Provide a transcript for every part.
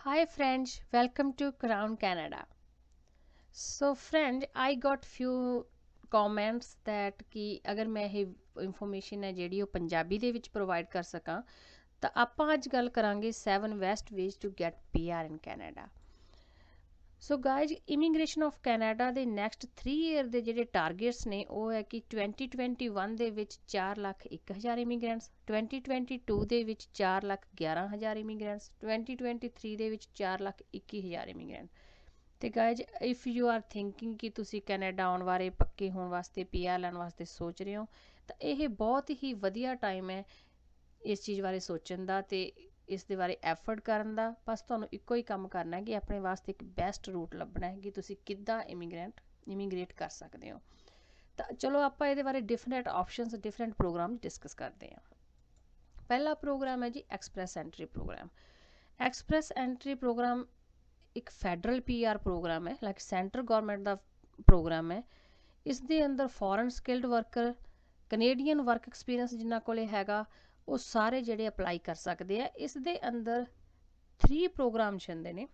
Hi friends, welcome to Crown Canada. So friend, I got few comments that कि अगर मैं ਇਹ information ਹੈ ਜਿਹੜੀ ਉਹ ਪੰਜਾਬੀ ਦੇ ਵਿੱਚ ਪ੍ਰੋਵਾਈਡ ਕਰ ਸਕਾਂ ਤਾਂ ਆਪਾਂ ਅੱਜ ਗੱਲ ਕਰਾਂਗੇ 7 best ways to get PR in Canada. So guys immigration of Canada ਦੇ ਨੈਕਸਟ 3 ਈਅਰ ਦੇ ਜਿਹੜੇ ਟਾਰਗੇਟਸ ਨੇ ਉਹ ਹੈ ਕਿ 2021 ਦੇ ਵਿੱਚ 4,01,000 ਇਮੀਗ੍ਰੈਂਟਸ, 2022 ਦੇ ਵਿੱਚ 4,11,000 ਇਮੀਗ੍ਰੈਂਟਸ, 2023 ਦੇ ਵਿੱਚ 4,21,000 ਇਮੀਗ੍ਰੈਂਟ। ਤੇ guys if you are thinking ਕਿ ਤੁਸੀਂ ਕੈਨੇਡਾ ਆਉਣ ਬਾਰੇ ਪੱਕੇ ਹੋਣ ਵਾਸਤੇ ਪੀਆਰ ਲੈਣ ਵਾਸਤੇ ਸੋਚ ਰਹੇ ਹੋ ਤਾਂ ਇਹ ਬਹੁਤ ਹੀ ਵਧੀਆ ਟਾਈਮ ਹੈ ਇਸ ਚੀਜ਼ ਬਾਰੇ ਸੋਚਣ ਦਾ ਤੇ ਇਸ ਦੇ ਬਾਰੇ ਐਫਰਟ ਕਰਨ ਦਾ। ਬਸ ਤੁਹਾਨੂੰ ਇੱਕੋ ਹੀ ਕੰਮ ਕਰਨਾ ਹੈ ਕਿ ਆਪਣੇ ਵਾਸਤੇ ਇੱਕ ਬੈਸਟ ਰੂਟ ਲੱਭਣਾ ਹੈ ਕਿ ਤੁਸੀਂ ਕਿੱਦਾਂ ਇਮੀਗ੍ਰੇਟ ਕਰ ਸਕਦੇ ਹੋ। ਤਾਂ ਚਲੋ ਆਪਾਂ ਇਹਦੇ ਬਾਰੇ different options different program discuss ਕਰਦੇ ਹਾਂ। ਪਹਿਲਾ ਪ੍ਰੋਗਰਾਮ ਹੈ ਜੀ express entry program. Express entry program ਇੱਕ ਫੈਡਰਲ ਪੀਆਰ ਪ੍ਰੋਗਰਾਮ ਹੈ, ਲਾਈਕ ਸੈਂਟਰ ਗੌਰਮੈਂਟ ਦਾ ਪ੍ਰੋਗਰਾਮ ਹੈ। ਇਸ ਦੇ ਅੰਦਰ foreign skilled worker, Canadian work experience ਜਿਨ੍ਹਾਂ ਕੋਲੇ ਹੈਗਾ ਉਹ ਸਾਰੇ ਜਿਹੜੇ ਅਪਲਾਈ ਕਰ ਸਕਦੇ ਆ। ਇਸ ਦੇ ਅੰਦਰ 3 ਪ੍ਰੋਗਰਾਮਸ ਹੁੰਦੇ ਨੇ।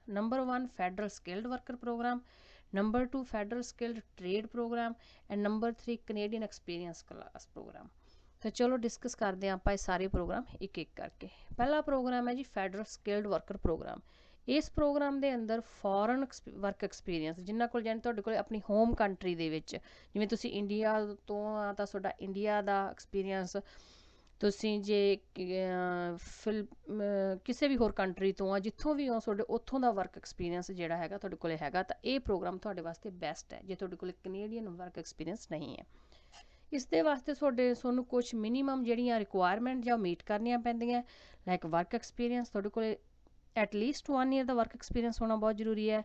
Number 1 federal skilled worker program, number 2 federal skilled trade program and number 3 Canadian experience class program. ਤਾਂ ਚਲੋ ਡਿਸਕਸ ਕਰਦੇ ਹਾਂ ਆਪਾਂ ਇਹ ਸਾਰੇ ਪ੍ਰੋਗਰਾਮ ਇੱਕ ਇੱਕ ਕਰਕੇ। ਪਹਿਲਾ ਪ੍ਰੋਗਰਾਮ ਹੈ ਜੀ ਫੈਡਰਲ ਸਕਿਲਡ ਵਰਕਰ ਪ੍ਰੋਗਰਾਮ। ਇਸ ਪ੍ਰੋਗਰਾਮ ਦੇ ਅੰਦਰ ਫੋਰਨ ਵਰਕ ਐਕਸਪੀਰੀਅੰਸ ਜਿਨ੍ਹਾਂ ਕੋਲ ਜਾਨੀ ਤੁਹਾਡੇ ਕੋਲ ਆਪਣੀ ਹੋਮ ਕੰਟਰੀ ਦੇ ਵਿੱਚ, ਜਿਵੇਂ ਤੁਸੀਂ ਇੰਡੀਆ ਤੋਂ ਆ ਤਾਂ ਤੁਹਾਡਾ ਇੰਡੀਆ ਦਾ ਐਕਸਪੀਰੀਅੰਸ, ਤੁਸੀਂ ਜੇ ਕਿਸੇ ਵੀ ਹੋਰ ਕੰਟਰੀ ਤੋਂ ਆ ਜਿੱਥੋਂ ਵੀ ਹੋ ਤੁਹਾਡੇ ਉੱਥੋਂ ਦਾ ਵਰਕ ਐਕਸਪੀਰੀਅੰਸ ਜਿਹੜਾ ਹੈਗਾ ਤੁਹਾਡੇ ਕੋਲ ਹੈਗਾ ਤਾਂ ਇਹ ਪ੍ਰੋਗਰਾਮ ਤੁਹਾਡੇ ਵਾਸਤੇ ਬੈਸਟ ਹੈ ਜੇ ਤੁਹਾਡੇ ਕੋਲ ਕੈਨੇਡੀਅਨ ਵਰਕ ਐਕਸਪੀਰੀਅੰਸ ਨਹੀਂ ਹੈ। ਇਸ ਦੇ ਵਾਸਤੇ ਤੁਹਾਨੂੰ ਕੁਝ ਮਿਨੀਮਮ ਜਿਹੜੀਆਂ ਰਿਕੁਆਇਰਮੈਂਟ ਜਾਂ ਮੀਟ ਕਰਨੀਆਂ ਪੈਂਦੀਆਂ, ਲਾਈਕ ਵਰਕ ਐਕਸਪੀਰੀਅੰਸ ਤੁਹਾਡੇ ਕੋਲ ਐਟਲੀਸਟ 1 ਈਅਰ ਦਾ ਵਰਕ ਐਕਸਪੀਰੀਅੰਸ ਹੋਣਾ ਬਹੁਤ ਜ਼ਰੂਰੀ ਹੈ।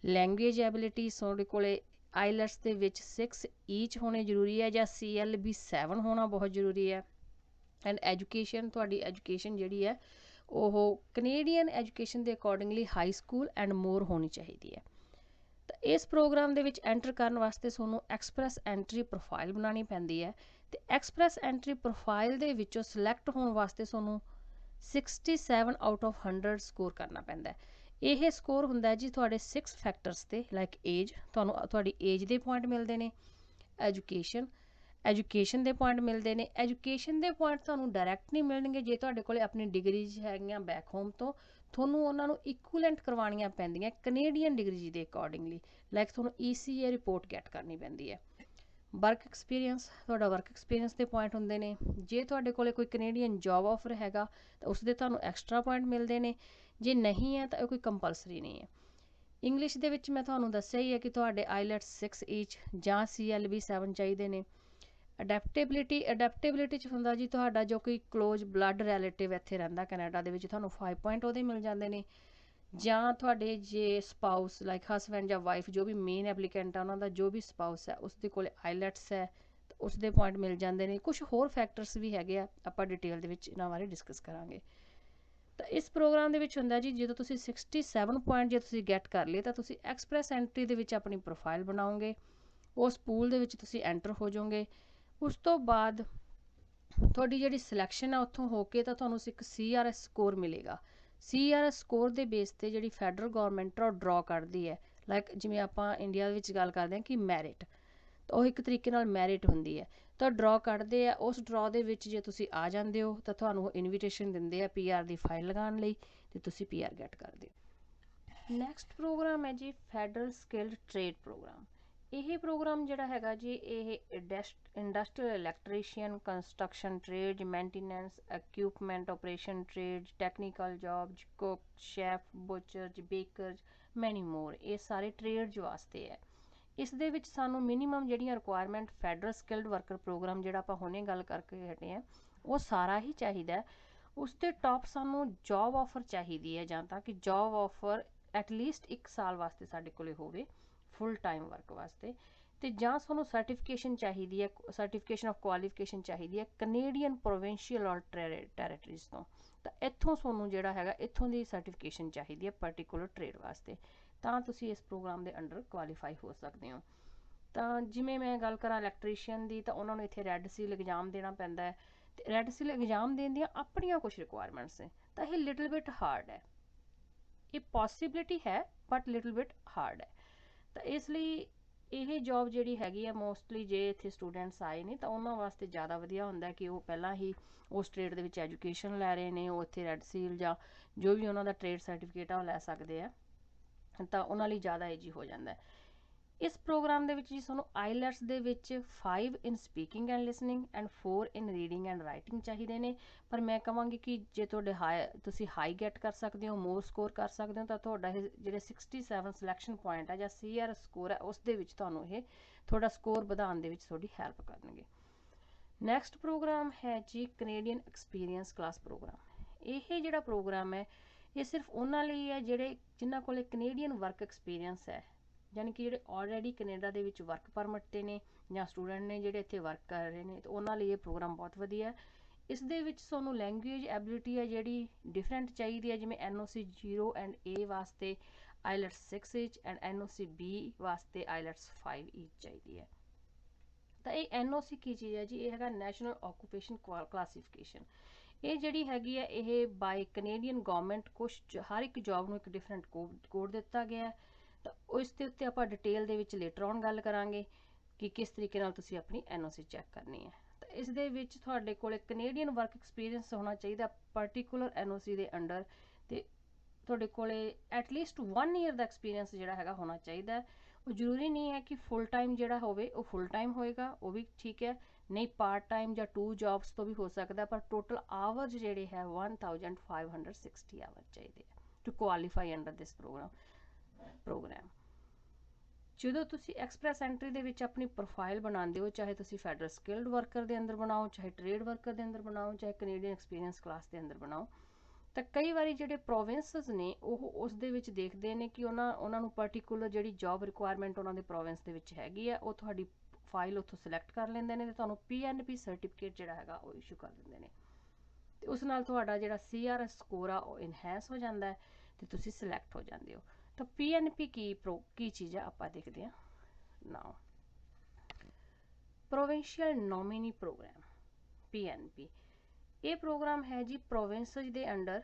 ਲੈਂਗੁਏਜ ਐਬਿਲਿਟੀ ਤੁਹਾਡੇ ਕੋਲ ਆਈਲੈਟਸ ਦੇ ਵਿੱਚ 6 ਈਚ ਹੋਣੇ ਜ਼ਰੂਰੀ ਹੈ ਜਾਂ CLB 7 ਹੋਣਾ ਬਹੁਤ ਜ਼ਰੂਰੀ ਹੈ। ਐਂਡ ਐਜੂਕੇਸ਼ਨ, ਤੁਹਾਡੀ ਐਜੂਕੇਸ਼ਨ ਜਿਹੜੀ ਹੈ ਉਹ ਕੈਨੇਡੀਅਨ ਐਜੂਕੇਸ਼ਨ ਦੇ accordingly high school and more ਹੋਣੀ ਚਾਹੀਦੀ ਹੈ। ਤਾਂ ਇਸ ਪ੍ਰੋਗਰਾਮ ਦੇ ਵਿੱਚ ਐਂਟਰ ਕਰਨ ਵਾਸਤੇ ਤੁਹਾਨੂੰ ਐਕਸਪ੍ਰੈਸ ਐਂਟਰੀ ਪ੍ਰੋਫਾਈਲ ਬਣਾਉਣੀ ਪੈਂਦੀ ਹੈ ਅਤੇ ਐਕਸਪ੍ਰੈਸ ਐਂਟਰੀ ਪ੍ਰੋਫਾਈਲ ਦੇ ਵਿੱਚੋਂ ਸਿਲੈਕਟ ਹੋਣ ਵਾਸਤੇ ਤੁਹਾਨੂੰ 67 ਆਊਟ ਆਫ 100 ਸਕੋਰ ਕਰਨਾ ਪੈਂਦਾ ਹੈ। ਇਹ ਸਕੋਰ ਹੁੰਦਾ ਹੈ ਜੀ ਤੁਹਾਡੇ 6 ਫੈਕਟਰਸ ਤੇ, ਲਾਈਕ ਏਜ, ਤੁਹਾਨੂੰ ਤੁਹਾਡੀ ਏਜ ਦੇ ਪੁਆਇੰਟ ਮਿਲਦੇ ਨੇ, ਐਜੂਕੇਸ਼ਨ ਦੇ ਪੁਆਇੰਟ ਮਿਲਦੇ ਨੇ। ਐਜੂਕੇਸ਼ਨ ਦੇ ਪੁਆਇੰਟ ਤੁਹਾਨੂੰ ਡਾਇਰੈਕਟ ਨਹੀਂ ਮਿਲਣਗੇ ਜੇ ਤੁਹਾਡੇ ਕੋਲ ਆਪਣੀ ਡਿਗਰੀਜ਼ ਹੈਗੀਆਂ ਬੈਕ ਹੋਮ ਤੋਂ, ਤੁਹਾਨੂੰ ਉਹਨਾਂ ਨੂੰ ਇਕੁਅਲੈਂਟ ਕਰਵਾਉਣੀਆਂ ਪੈਂਦੀਆਂ ਕੈਨੇਡੀਅਨ ਡਿਗਰੀ ਦੇ ਅਕੋਰਡਿੰਗਲੀ, ਲਾਈਕ ਤੁਹਾਨੂੰ ECA ਰਿਪੋਰਟ ਗੈਟ ਕਰਨੀ ਪੈਂਦੀ ਹੈ। ਵਰਕ ਐਕਸਪੀਰੀਅੰਸ, ਤੁਹਾਡਾ ਵਰਕ ਐਕਸਪੀਰੀਅੰਸ ਦੇ ਪੁਆਇੰਟ ਹੁੰਦੇ ਨੇ। ਜੇ ਤੁਹਾਡੇ ਕੋਲ ਕੋਈ ਕੈਨੇਡੀਅਨ ਜੋਬ ਆਫਰ ਹੈਗਾ ਤਾਂ ਉਸਦੇ ਤੁਹਾਨੂੰ ਐਕਸਟਰਾ ਪੁਆਇੰਟ ਮਿਲਦੇ ਨੇ, ਜੇ ਨਹੀਂ ਹੈ ਤਾਂ ਇਹ ਕੋਈ ਕੰਪਲਸਰੀ ਨਹੀਂ ਹੈ। ਇੰਗਲਿਸ਼ ਦੇ ਵਿੱਚ ਮੈਂ ਤੁਹਾਨੂੰ ਦੱਸਿਆ ਹੀ ਹੈ ਕਿ ਤੁਹਾਡੇ ਆਈਲੈਟਸ 6 ਈਚ ਜਾਂ CLB 7 ਚਾਹੀਦੇ ਨੇ। ਅਡੈਪਟੇਬਿਲਿਟੀ 'ਚ ਹੁੰਦਾ ਜੀ ਤੁਹਾਡਾ ਜੋ ਕੋਈ ਕਲੋਜ਼ ਬਲੱਡ ਰਿਲੇਟਿਵ ਇੱਥੇ ਰਹਿੰਦਾ ਕੈਨੇਡਾ ਦੇ ਵਿੱਚ, ਤੁਹਾਨੂੰ 5 ਪੁਆਇੰਟ ਉਹਦੇ ਮਿਲ ਜਾਂਦੇ ਨੇ। ਜਾਂ ਤੁਹਾਡੇ ਜੇ ਸਪਾਊਸ ਲਾਈਕ ਹਸਬੈਂਡ ਜਾਂ ਵਾਈਫ ਜੋ ਵੀ ਮੇਨ ਐਪਲੀਕੈਂਟ ਆ ਉਹਨਾਂ ਦਾ ਜੋ ਵੀ ਸਪਾਊਸ ਹੈ ਉਸਦੇ ਕੋਲ ਆਈਲੈਟਸ ਹੈ ਤਾਂ ਉਸਦੇ ਪੁਆਇੰਟ ਮਿਲ ਜਾਂਦੇ ਨੇ। ਕੁਛ ਹੋਰ ਫੈਕਟਰਸ ਵੀ ਹੈਗੇ ਆ, ਆਪਾਂ ਡਿਟੇਲ ਦੇ ਵਿੱਚ ਇਹਨਾਂ ਬਾਰੇ ਡਿਸਕਸ ਕਰਾਂਗੇ। ਤਾਂ ਇਸ ਪ੍ਰੋਗਰਾਮ ਦੇ ਵਿੱਚ ਹੁੰਦਾ ਜੀ ਜਦੋਂ ਤੁਸੀਂ 67 ਪੁਆਇੰਟ ਜੇ ਤੁਸੀਂ ਗੈਟ ਕਰ ਲਏ ਤਾਂ ਤੁਸੀਂ ਐਕਸਪ੍ਰੈਸ ਐਂਟਰੀ ਦੇ ਵਿੱਚ ਆਪਣੀ ਪ੍ਰੋਫਾਈਲ ਬਣਾਓਗੇ, ਉਸ ਪੂਲ ਦੇ ਵਿੱਚ ਤੁਸੀਂ ਐਂਟਰ ਹੋ ਜਾਓਗੇ। ਉਸ ਤੋਂ ਬਾਅਦ ਤੁਹਾਡੀ ਜਿਹੜੀ ਸਿਲੈਕਸ਼ਨ ਆ ਉੱਥੋਂ ਹੋ ਕੇ ਤਾਂ ਤੁਹਾਨੂੰ ਇੱਕ CRS ਸਕੋਰ ਮਿਲੇਗਾ। CRS ਸਕੋਰ ਦੇ ਬੇਸ 'ਤੇ ਜਿਹੜੀ ਫੈਡਰਲ ਗੌਰਮੈਂਟ ਆ ਉਹ ਡਰਾ ਕਰਦੀ ਹੈ, ਲਾਈਕ ਜਿਵੇਂ ਆਪਾਂ ਇੰਡੀਆ ਦੇ ਵਿੱਚ ਗੱਲ ਕਰਦੇ ਹਾਂ ਕਿ ਮੈਰਿਟ, ਤਾਂ ਉਹ ਇੱਕ ਤਰੀਕੇ ਨਾਲ ਮੈਰਿਟ ਹੁੰਦੀ ਹੈ। ਤਾਂ ਡਰਾ ਕੱਢਦੇ ਆ, ਉਸ ਡਰਾ ਦੇ ਵਿੱਚ ਜੇ ਤੁਸੀਂ ਆ ਜਾਂਦੇ ਹੋ ਤਾਂ ਤੁਹਾਨੂੰ ਇਨਵੀਟੇਸ਼ਨ ਦਿੰਦੇ ਆ PR ਦੀ ਫਾਈਲ ਲਗਾਉਣ ਲਈ ਅਤੇ ਤੁਸੀਂ PR ਗੈਟ ਕਰਦੇ ਹੋ। ਨੈਕਸਟ ਪ੍ਰੋਗਰਾਮ ਹੈ ਜੀ ਫੈਡਰਲ ਸਕਿਲਡ ਟ੍ਰੇਡ ਪ੍ਰੋਗਰਾਮ। ਇਹ ਪ੍ਰੋਗਰਾਮ ਜਿਹੜਾ ਹੈਗਾ ਜੀ ਇਹ industrial electrician, construction trade, maintenance, equipment operation trade, technical jobs, cook, chef, butchers, bakers, many more, ਇਹ ਸਾਰੇ ਟ੍ਰੇਡਜ਼ ਵਾਸਤੇ ਹੈ। ਇਸ ਦੇ ਵਿੱਚ ਸਾਨੂੰ ਮਿਨੀਮਮ ਜਿਹੜੀਆਂ requirement federal skilled worker program ਜਿਹੜਾ ਆਪਾਂ ਹੁਣੇ ਗੱਲ ਕਰਕੇ ਹਟੇ ਹਾਂ ਉਹ ਸਾਰਾ ਹੀ ਚਾਹੀਦਾ। ਉਸ ਦੇ ਟੌਪ ਸਾਨੂੰ ਜੌਬ ਆਫਰ ਚਾਹੀਦੀ ਹੈ ਜਾਂ ਤਾਂ ਕਿ ਜੌਬ ਆਫਰ ਐਟਲੀਸਟ 1 ਸਾਲ ਵਾਸਤੇ ਸਾਡੇ ਕੋਲ ਹੋਵੇ ਫੁੱਲ ਟਾਈਮ ਵਰਕ ਵਾਸਤੇ, ਅਤੇ ਜਾਂ ਸਾਨੂੰ ਸਰਟੀਫਿਕੇਸ਼ਨ ਚਾਹੀਦੀ ਹੈ, ਸਰਟੀਫਿਕੇਸ਼ਨ ਆਫ ਕੁਆਲੀਫਿਕੇਸ਼ਨ ਚਾਹੀਦੀ ਹੈ ਕੈਨੇਡੀਅਨ ਪ੍ਰੋਵਿੰਸ਼ੀਅਲ ਔਰ ਟੈਰੀਟਰੀਜ਼ ਤੋਂ। ਤਾਂ ਇੱਥੋਂ ਤੁਹਾਨੂੰ ਜਿਹੜਾ ਹੈਗਾ ਇੱਥੋਂ ਦੀ ਸਰਟੀਫਿਕੇਸ਼ਨ ਚਾਹੀਦੀ ਹੈ ਪਰਟੀਕੂਲਰ ਟ੍ਰੇਡ ਵਾਸਤੇ, ਤਾਂ ਤੁਸੀਂ ਇਸ ਪ੍ਰੋਗਰਾਮ ਦੇ ਅੰਡਰ ਕੁਆਲੀਫਾਈ ਹੋ ਸਕਦੇ ਹੋ। ਤਾਂ ਜਿਵੇਂ ਮੈਂ ਗੱਲ ਕਰਾਂ ਇਲੈਕਟ੍ਰੀਸ਼ੀਅਨ ਦੀ ਤਾਂ ਉਹਨਾਂ ਨੂੰ ਇੱਥੇ ਰੈੱਡ ਸੀਲ ਐਗਜ਼ਾਮ ਦੇਣਾ ਪੈਂਦਾ ਹੈ, ਅਤੇ ਰੈੱਡ ਸੀਲ ਐਗਜ਼ਾਮ ਦੇਣ ਦੀਆਂ ਆਪਣੀਆਂ ਕੁਛ ਰਿਕੁਆਇਰਮੈਂਟਸ ਨੇ, ਤਾਂ ਇਹ ਲਿਟਲ ਬਿਟ ਹਾਰਡ ਹੈ। ਇਹ ਪੋਸੀਬਿਲਿਟੀ ਹੈ ਬਟ ਲਿਟਲ ਬਿਟ ਹਾਰਡ ਹੈ। ਤਾਂ ਇਸ ਲਈ ਇਹ ਜੌਬ ਜਿਹੜੀ ਹੈਗੀ ਆ ਮੋਸਟਲੀ ਜੇ ਇੱਥੇ ਸਟੂਡੈਂਟਸ ਆਏ ਨੇ ਤਾਂ ਉਹਨਾਂ ਵਾਸਤੇ ਜ਼ਿਆਦਾ ਵਧੀਆ ਹੁੰਦਾ ਕਿ ਉਹ ਪਹਿਲਾਂ ਹੀ ਉਸ ਟ੍ਰੇਡ ਦੇ ਵਿੱਚ ਐਜੂਕੇਸ਼ਨ ਲੈ ਰਹੇ ਨੇ, ਉਹ ਇੱਥੇ ਰੈੱਡ ਸੀਲ ਜਾਂ ਜੋ ਵੀ ਉਹਨਾਂ ਦਾ ਟ੍ਰੇਡ ਸਰਟੀਫਿਕੇਟ ਆ ਉਹ ਲੈ ਸਕਦੇ ਆ, ਤਾਂ ਉਹਨਾਂ ਲਈ ਜ਼ਿਆਦਾ ਈਜੀ ਹੋ ਜਾਂਦਾ। ਇਸ ਪ੍ਰੋਗਰਾਮ ਦੇ ਵਿੱਚ ਜੀ ਤੁਹਾਨੂੰ ਆਈਲੈਟਸ ਦੇ ਵਿੱਚ 5 in speaking and listening and 4 in reading and writing ਚਾਹੀਦੇ ਨੇ। ਪਰ ਮੈਂ ਕਹਾਂਗੀ ਕਿ ਜੇ ਤੁਹਾਡੇ ਤੁਸੀਂ ਹਾਈ ਗੈਟ ਕਰ ਸਕਦੇ ਹੋ, ਮੋਰ ਸਕੋਰ ਕਰ ਸਕਦੇ ਹੋ, ਤਾਂ ਤੁਹਾਡਾ ਇਹ ਜਿਹੜੇ 67 ਸਿਲੈਕਸ਼ਨ ਪੁਆਇੰਟ ਹੈ ਜਾਂ CR ਸਕੋਰ ਹੈ ਉਸ ਦੇ ਵਿੱਚ ਤੁਹਾਨੂੰ ਇਹ ਤੁਹਾਡਾ ਸਕੋਰ ਵਧਾਉਣ ਦੇ ਵਿੱਚ ਤੁਹਾਡੀ ਹੈਲਪ ਕਰਨਗੇ। ਨੈਕਸਟ ਪ੍ਰੋਗਰਾਮ ਹੈ ਜੀ ਕੈਨੇਡੀਅਨ ਐਕਸਪੀਰੀਅੰਸ ਕਲਾਸ ਪ੍ਰੋਗਰਾਮ। ਇਹ ਜਿਹੜਾ ਪ੍ਰੋਗਰਾਮ ਹੈ ਇਹ ਸਿਰਫ ਉਹਨਾਂ ਲਈ ਹੈ ਜਿਨ੍ਹਾਂ ਕੋਲ ਕੈਨੇਡੀਅਨ ਵਰਕ ਐਕਸਪੀਰੀਅੰਸ ਹੈ, ਯਾਨੀ ਕਿ ਜਿਹੜੇ ਆਲਰੇਡੀ ਕੈਨੇਡਾ ਦੇ ਵਿੱਚ ਵਰਕ ਪਰਮਿਟ 'ਤੇ ਨੇ ਜਾਂ ਸਟੂਡੈਂਟ ਨੇ ਜਿਹੜੇ ਇੱਥੇ ਵਰਕ ਕਰ ਰਹੇ ਨੇ, ਤਾਂ ਉਹਨਾਂ ਲਈ ਇਹ ਪ੍ਰੋਗਰਾਮ ਬਹੁਤ ਵਧੀਆ ਹੈ। ਇਸ ਦੇ ਵਿੱਚ ਤੁਹਾਨੂੰ ਲੈਂਗੁਏਜ ਐਬਿਲਿਟੀ ਹੈ ਜਿਹੜੀ ਡਿਫਰੈਂਟ ਚਾਹੀਦੀ ਹੈ, ਜਿਵੇਂ NOC 0 ਐਂਡ A ਵਾਸਤੇ IELTS 6 inch and NOC B ਵਾਸਤੇ IELTS 5 ਇੰਚ ਚਾਹੀਦੀ ਹੈ। ਤਾਂ ਇਹ NOC ਕੀ ਚੀਜ਼ ਹੈ ਜੀ? ਇਹ ਹੈਗਾ ਨੈਸ਼ਨਲ ਆਕੂਪੇਸ਼ਨ ਕਲਾਸੀਫਿਕੇਸ਼ਨ। ਇਹ ਜਿਹੜੀ ਹੈਗੀ ਹੈ ਇਹ ਬਾਈ ਕੈਨੇਡੀਅਨ ਗਵਰਨਮੈਂਟ ਹਰ ਇੱਕ ਜੌਬ ਨੂੰ ਇੱਕ ਡਿਫਰੈਂਟ ਕੋਡ ਦਿੱਤਾ ਗਿਆ ਹੈ। ਤਾਂ ਇਸ ਦੇ ਉੱਤੇ ਆਪਾਂ ਡਿਟੇਲ ਦੇ ਵਿੱਚ ਲੇਟਰ ਔਨ ਗੱਲ ਕਰਾਂਗੇ ਕਿ ਕਿਸ ਤਰੀਕੇ ਨਾਲ ਤੁਸੀਂ ਆਪਣੀ NOC ਚੈੱਕ ਕਰਨੀ ਹੈ। ਤਾਂ ਇਸ ਦੇ ਵਿੱਚ ਤੁਹਾਡੇ ਕੋਲ ਕੈਨੇਡੀਅਨ ਵਰਕ ਐਕਸਪੀਰੀਅੰਸ ਹੋਣਾ ਚਾਹੀਦਾ ਪਾਰਟੀਕੂਲਰ NOC ਦੇ ਅੰਡਰ, ਅਤੇ ਤੁਹਾਡੇ ਕੋਲ ਐਟਲੀਸਟ 1 ਈਅਰ ਦਾ ਐਕਸਪੀਰੀਅੰਸ ਜਿਹੜਾ ਹੈਗਾ ਹੋਣਾ ਚਾਹੀਦਾ। ਉਹ ਜ਼ਰੂਰੀ ਨਹੀਂ ਹੈ ਕਿ ਫੁੱਲ ਟਾਈਮ ਜਿਹੜਾ ਹੋਵੇ ਉਹ ਫੁੱਲ ਟਾਈਮ ਹੋਏਗਾ, ਉਹ ਵੀ ਠੀਕ ਹੈ, ਨਹੀਂ ਪਾਰਟ ਟਾਈਮ ਜਾਂ 2 ਜੌਬਸ ਤੋਂ ਵੀ ਹੋ ਸਕਦਾ, ਪਰ ਟੋਟਲ ਆਵਰਸ ਜਿਹੜੇ ਹੈ 1560 ਆਵਰ ਚਾਹੀਦੇ ਆ to qualify under this program. ਜਦੋਂ ਤੁਸੀਂ ਐਕਸਪ੍ਰੈਸ ਐਂਟਰੀ ਦੇ ਵਿੱਚ ਆਪਣੀ ਪ੍ਰੋਫਾਈਲ ਬਣਾਉਂਦੇ ਹੋ, ਚਾਹੇ ਤੁਸੀਂ ਫੈਡਰਲ ਸਕਿਲਡ ਵਰਕਰ ਦੇ ਅੰਦਰ ਬਣਾਓ, ਚਾਹੇ ਟ੍ਰੇਡ ਵਰਕਰ ਦੇ ਅੰਦਰ ਬਣਾਓ, ਚਾਹੇ ਕੈਨੇਡੀਅਨ ਐਕਸਪੀਰੀਅੰਸ ਕਲਾਸ ਦੇ ਅੰਦਰ ਬਣਾਓ, ਤਾਂ ਕਈ ਵਾਰੀ ਜਿਹੜੇ ਪ੍ਰੋਵਿੰਸਸ ਨੇ ਉਹ ਉਸ ਦੇ ਵਿੱਚ ਦੇਖਦੇ ਨੇ ਕਿ ਉਹਨਾਂ ਨੂੰ ਪਰਟੀਕੂਲਰ ਜਿਹੜੀ ਜੌਬ ਰਿਕੁਆਇਰਮੈਂਟ ਉਹਨਾਂ ਦੇ ਪ੍ਰੋਵਿੰਸ ਦੇ ਵਿੱਚ ਹੈਗੀ ਆ, ਉਹ ਤੁਹਾਡੀ ਫਾਈਲ ਉੱਥੋਂ ਸਿਲੈਕਟ ਕਰ ਲੈਂਦੇ ਨੇ ਅਤੇ ਤੁਹਾਨੂੰ PNP ਸਰਟੀਫਿਕੇਟ ਜਿਹੜਾ ਹੈਗਾ ਉਹ ਇਸ਼ੂ ਕਰ ਦਿੰਦੇ ਨੇ, ਅਤੇ ਉਸ ਨਾਲ ਤੁਹਾਡਾ ਜਿਹੜਾ CRS ਸਕੋਰ ਆ ਉਹ ਇਨਹੈਂਸ ਹੋ ਜਾਂਦਾ ਹੈ ਅਤੇ ਤੁਸੀਂ ਸਿਲੈਕਟ ਹੋ ਜਾਂਦੇ ਹੋ। ਤਾਂ PNP ਕੀ ਚੀਜ਼ ਆ ਆਪਾਂ ਦੇਖਦੇ ਹਾਂ ਨਾਓ। ਪ੍ਰੋਵਿੰਸ਼ੀਅਲ ਨੋਮੀਨੀ ਪ੍ਰੋਗਰਾਮ PNP, ਇਹ ਪ੍ਰੋਗਰਾਮ ਹੈ ਜੀ ਪ੍ਰੋਵਿੰਸਸ ਦੇ ਅੰਡਰ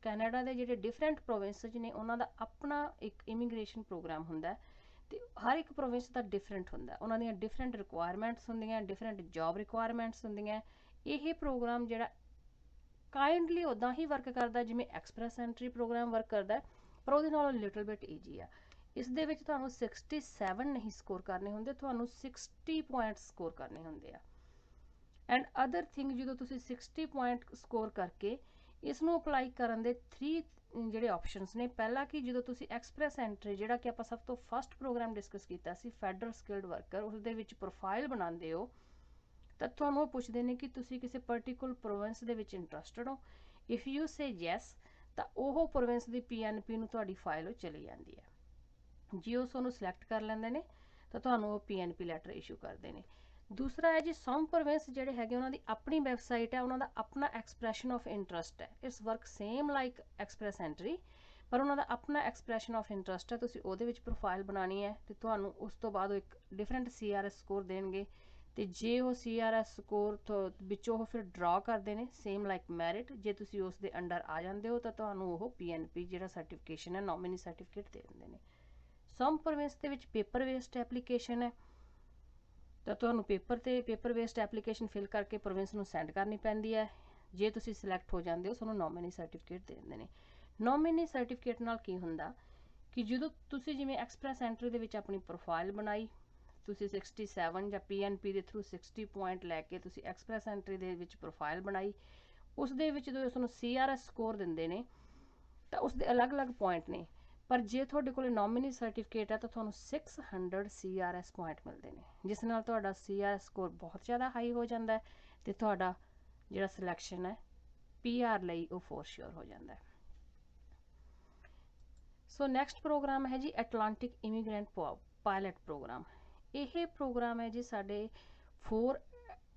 ਕੈਨੇਡਾ ਦੇ ਜਿਹੜੇ ਡਿਫਰੈਂਟ ਪ੍ਰੋਵਿੰਸਸ ਨੇ ਉਹਨਾਂ ਦਾ ਆਪਣਾ ਇੱਕ ਇਮੀਗ੍ਰੇਸ਼ਨ ਪ੍ਰੋਗਰਾਮ ਹੁੰਦਾ, ਅਤੇ ਹਰ ਇੱਕ ਪ੍ਰੋਵਿੰਸ ਦਾ ਡਿਫਰੈਂਟ ਹੁੰਦਾ, ਉਹਨਾਂ ਦੀਆਂ ਡਿਫਰੈਂਟ ਰਿਕੁਆਇਰਮੈਂਟਸ ਹੁੰਦੀਆਂ, ਡਿਫਰੈਂਟ ਜੌਬ ਰਿਕੁਆਇਰਮੈਂਟਸ ਹੁੰਦੀਆਂ। ਇਹ ਪ੍ਰੋਗਰਾਮ ਜਿਹੜਾ ਕਾਈਂਡਲੀ ਉੱਦਾਂ ਹੀ ਵਰਕ ਕਰਦਾ ਜਿਵੇਂ ਐਕਸਪ੍ਰੈਸ ਐਂਟਰੀ ਪ੍ਰੋਗਰਾਮ ਵਰਕ ਕਰਦਾ, ਪਰ ਉਹਦੇ ਨਾਲੋਂ ਲਿਟਲ ਬਿਟ ਈਜੀ ਆ। ਇਸ ਦੇ ਵਿੱਚ ਤੁਹਾਨੂੰ 67 ਨਹੀਂ ਸਕੋਰ ਕਰਨੇ ਹੁੰਦੇ, ਤੁਹਾਨੂੰ 60 ਪੁਆਇੰਟ ਸਕੋਰ ਕਰਨੇ ਹੁੰਦੇ ਆ। ਐਂਡ ਅਦਰ ਥਿੰਗ, ਜਦੋਂ ਤੁਸੀਂ 60 ਪੁਆਇੰਟ ਸਕੋਰ ਕਰਕੇ ਇਸ ਨੂੰ ਅਪਲਾਈ ਕਰਨ ਦੇ 3 ਜਿਹੜੇ ਆਪਸ਼ਨਸ ਨੇ। ਪਹਿਲਾ ਕਿ ਜਦੋਂ ਤੁਸੀਂ ਐਕਸਪ੍ਰੈਸ ਐਂਟਰੀ ਜਿਹੜਾ ਕਿ ਆਪਾਂ ਸਭ ਤੋਂ ਫਸਟ ਪ੍ਰੋਗਰਾਮ ਡਿਸਕਸ ਕੀਤਾ ਸੀ ਫੈਡਰਲ ਸਕਿਲਡ ਵਰਕਰ, ਉਸ ਦੇ ਵਿੱਚ ਪ੍ਰੋਫਾਈਲ ਬਣਾਉਂਦੇ ਹੋ ਤਾਂ ਤੁਹਾਨੂੰ ਉਹ ਪੁੱਛਦੇ ਨੇ ਕਿ ਤੁਸੀਂ ਕਿਸੇ ਪਰਟੀਕੂਲਰ ਪ੍ਰੋਵਿੰਸ ਦੇ ਵਿੱਚ ਇੰਟਰਸਟਡ ਹੋ। ਇਫ ਯੂ ਸੇ ਯੈਸ ਤਾਂ ਉਹ ਪ੍ਰੋਵਿੰਸ ਦੀ PNP ਨੂੰ ਤੁਹਾਡੀ ਫਾਈਲ ਉਹ ਚਲੀ ਜਾਂਦੀ ਹੈ। ਜੇ ਉਹ ਤੁਹਾਨੂੰ ਸਿਲੈਕਟ ਕਰ ਲੈਂਦੇ ਨੇ ਤਾਂ ਤੁਹਾਨੂੰ ਉਹ PNP ਲੈਟਰ ਇਸ਼ੂ ਕਰਦੇ ਨੇ। ਦੂਸਰਾ ਹੈ ਜੀ ਸਮ ਪ੍ਰੋਵਿੰਸ ਜਿਹੜੇ ਹੈਗੇ ਉਹਨਾਂ ਦੀ ਆਪਣੀ ਵੈਬਸਾਈਟ ਹੈ, ਉਹਨਾਂ ਦਾ ਆਪਣਾ ਐਕਸਪ੍ਰੈਸ਼ਨ ਆਫ ਇੰਟਰਸਟ ਹੈ। It's work same like express entry, ਪਰ ਉਹਨਾਂ ਦਾ ਆਪਣਾ ਐਕਸਪ੍ਰੈਸ਼ਨ ਆਫ ਇੰਟਰਸਟ ਹੈ। ਤੁਸੀਂ ਉਹਦੇ ਵਿੱਚ ਪ੍ਰੋਫਾਈਲ ਬਣਾਉਣੀ ਹੈ ਅਤੇ ਤੁਹਾਨੂੰ ਉਸ ਤੋਂ ਬਾਅਦ ਉਹ ਇੱਕ ਡਿਫਰੈਂਟ CRS ਸਕੋਰ ਦੇਣਗੇ, ਅਤੇ ਜੇ ਉਹ CRS ਸਕੋਰ ਵਿੱਚੋਂ ਉਹ ਫਿਰ ਡਰਾ ਕਰਦੇ ਨੇ ਸੇਮ ਲਾਈਕ ਮੈਰਿਟ, ਜੇ ਤੁਸੀਂ ਉਸ ਦੇ ਅੰਡਰ ਆ ਜਾਂਦੇ ਹੋ ਤਾਂ ਤੁਹਾਨੂੰ ਉਹ PNP ਜਿਹੜਾ ਸਰਟੀਫਿਕੇਸ਼ਨ ਹੈ ਨੋਮੀਨੀ ਸਰਟੀਫਿਕੇਟ ਦੇ ਦਿੰਦੇ ਨੇ। ਸਮ ਪ੍ਰੋਵਿੰਸ ਦੇ ਵਿੱਚ ਪੇਪਰ ਵੇਸਡ ਐਪਲੀਕੇਸ਼ਨ ਹੈ, ਤਾਂ ਤੁਹਾਨੂੰ ਪੇਪਰ ਵੇਸਡ ਐਪਲੀਕੇਸ਼ਨ ਫਿਲ ਕਰਕੇ ਪ੍ਰੋਵਿੰਸ ਨੂੰ ਸੈਂਡ ਕਰਨੀ ਪੈਂਦੀ ਹੈ। ਜੇ ਤੁਸੀਂ ਸਿਲੈਕਟ ਹੋ ਜਾਂਦੇ ਹੋ ਤੁਹਾਨੂੰ ਨੋਮੀਨੀ ਸਰਟੀਫਿਕੇਟ ਦੇ ਦਿੰਦੇ ਨੇ। ਨੋਮੀਨੀ ਸਰਟੀਫਿਕੇਟ ਨਾਲ ਕੀ ਹੁੰਦਾ ਕਿ ਜਦੋਂ ਤੁਸੀਂ ਜਿਵੇਂ ਐਕਸਪ੍ਰੈਸ ਐਂਟਰੀ ਦੇ ਵਿੱਚ ਆਪਣੀ ਪ੍ਰੋਫਾਈਲ ਬਣਾਈ, ਤੁਸੀਂ 67 ਜਾਂ PNP ਦੇ ਥਰੂ 60 ਪੁਆਇੰਟ ਲੈ ਕੇ ਤੁਸੀਂ ਐਕਸਪ੍ਰੈਸ ਐਂਟਰੀ ਦੇ ਵਿੱਚ ਪ੍ਰੋਫਾਈਲ ਬਣਾਈ, ਉਸ ਦੇ ਵਿੱਚ ਜਦੋਂ ਤੁਹਾਨੂੰ CRS ਸਕੋਰ ਦਿੰਦੇ ਨੇ ਤਾਂ ਉਸ ਦੇ ਅਲੱਗ-ਅਲੱਗ ਪੁਆਇੰਟ ਨੇ, ਪਰ ਜੇ ਤੁਹਾਡੇ ਕੋਲ ਨੋਮੀਨੀ ਸਰਟੀਫਿਕੇਟ ਹੈ ਤਾਂ ਤੁਹਾਨੂੰ 600 CRS ਪੁਆਇੰਟ ਮਿਲਦੇ ਨੇ, ਜਿਸ ਨਾਲ ਤੁਹਾਡਾ CRS ਸਕੋਰ ਬਹੁਤ ਜ਼ਿਆਦਾ ਹਾਈ ਹੋ ਜਾਂਦਾ ਹੈ ਅਤੇ ਤੁਹਾਡਾ ਜਿਹੜਾ ਸਿਲੈਕਸ਼ਨ ਹੈ PR ਲਈ ਉਹ ਫੋਰ ਸ਼ੋਰ ਹੋ ਜਾਂਦਾ ਹੈ। ਸੋ ਨੈਕਸਟ ਪ੍ਰੋਗਰਾਮ ਹੈ ਜੀ ਐਟਲਾਂਟਿਕ ਇਮੀਗ੍ਰੈਂਟ ਪਾਇਲਟ ਪ੍ਰੋਗਰਾਮ। ਇਹ ਪ੍ਰੋਗਰਾਮ ਹੈ ਜੀ ਸਾਡੇ 4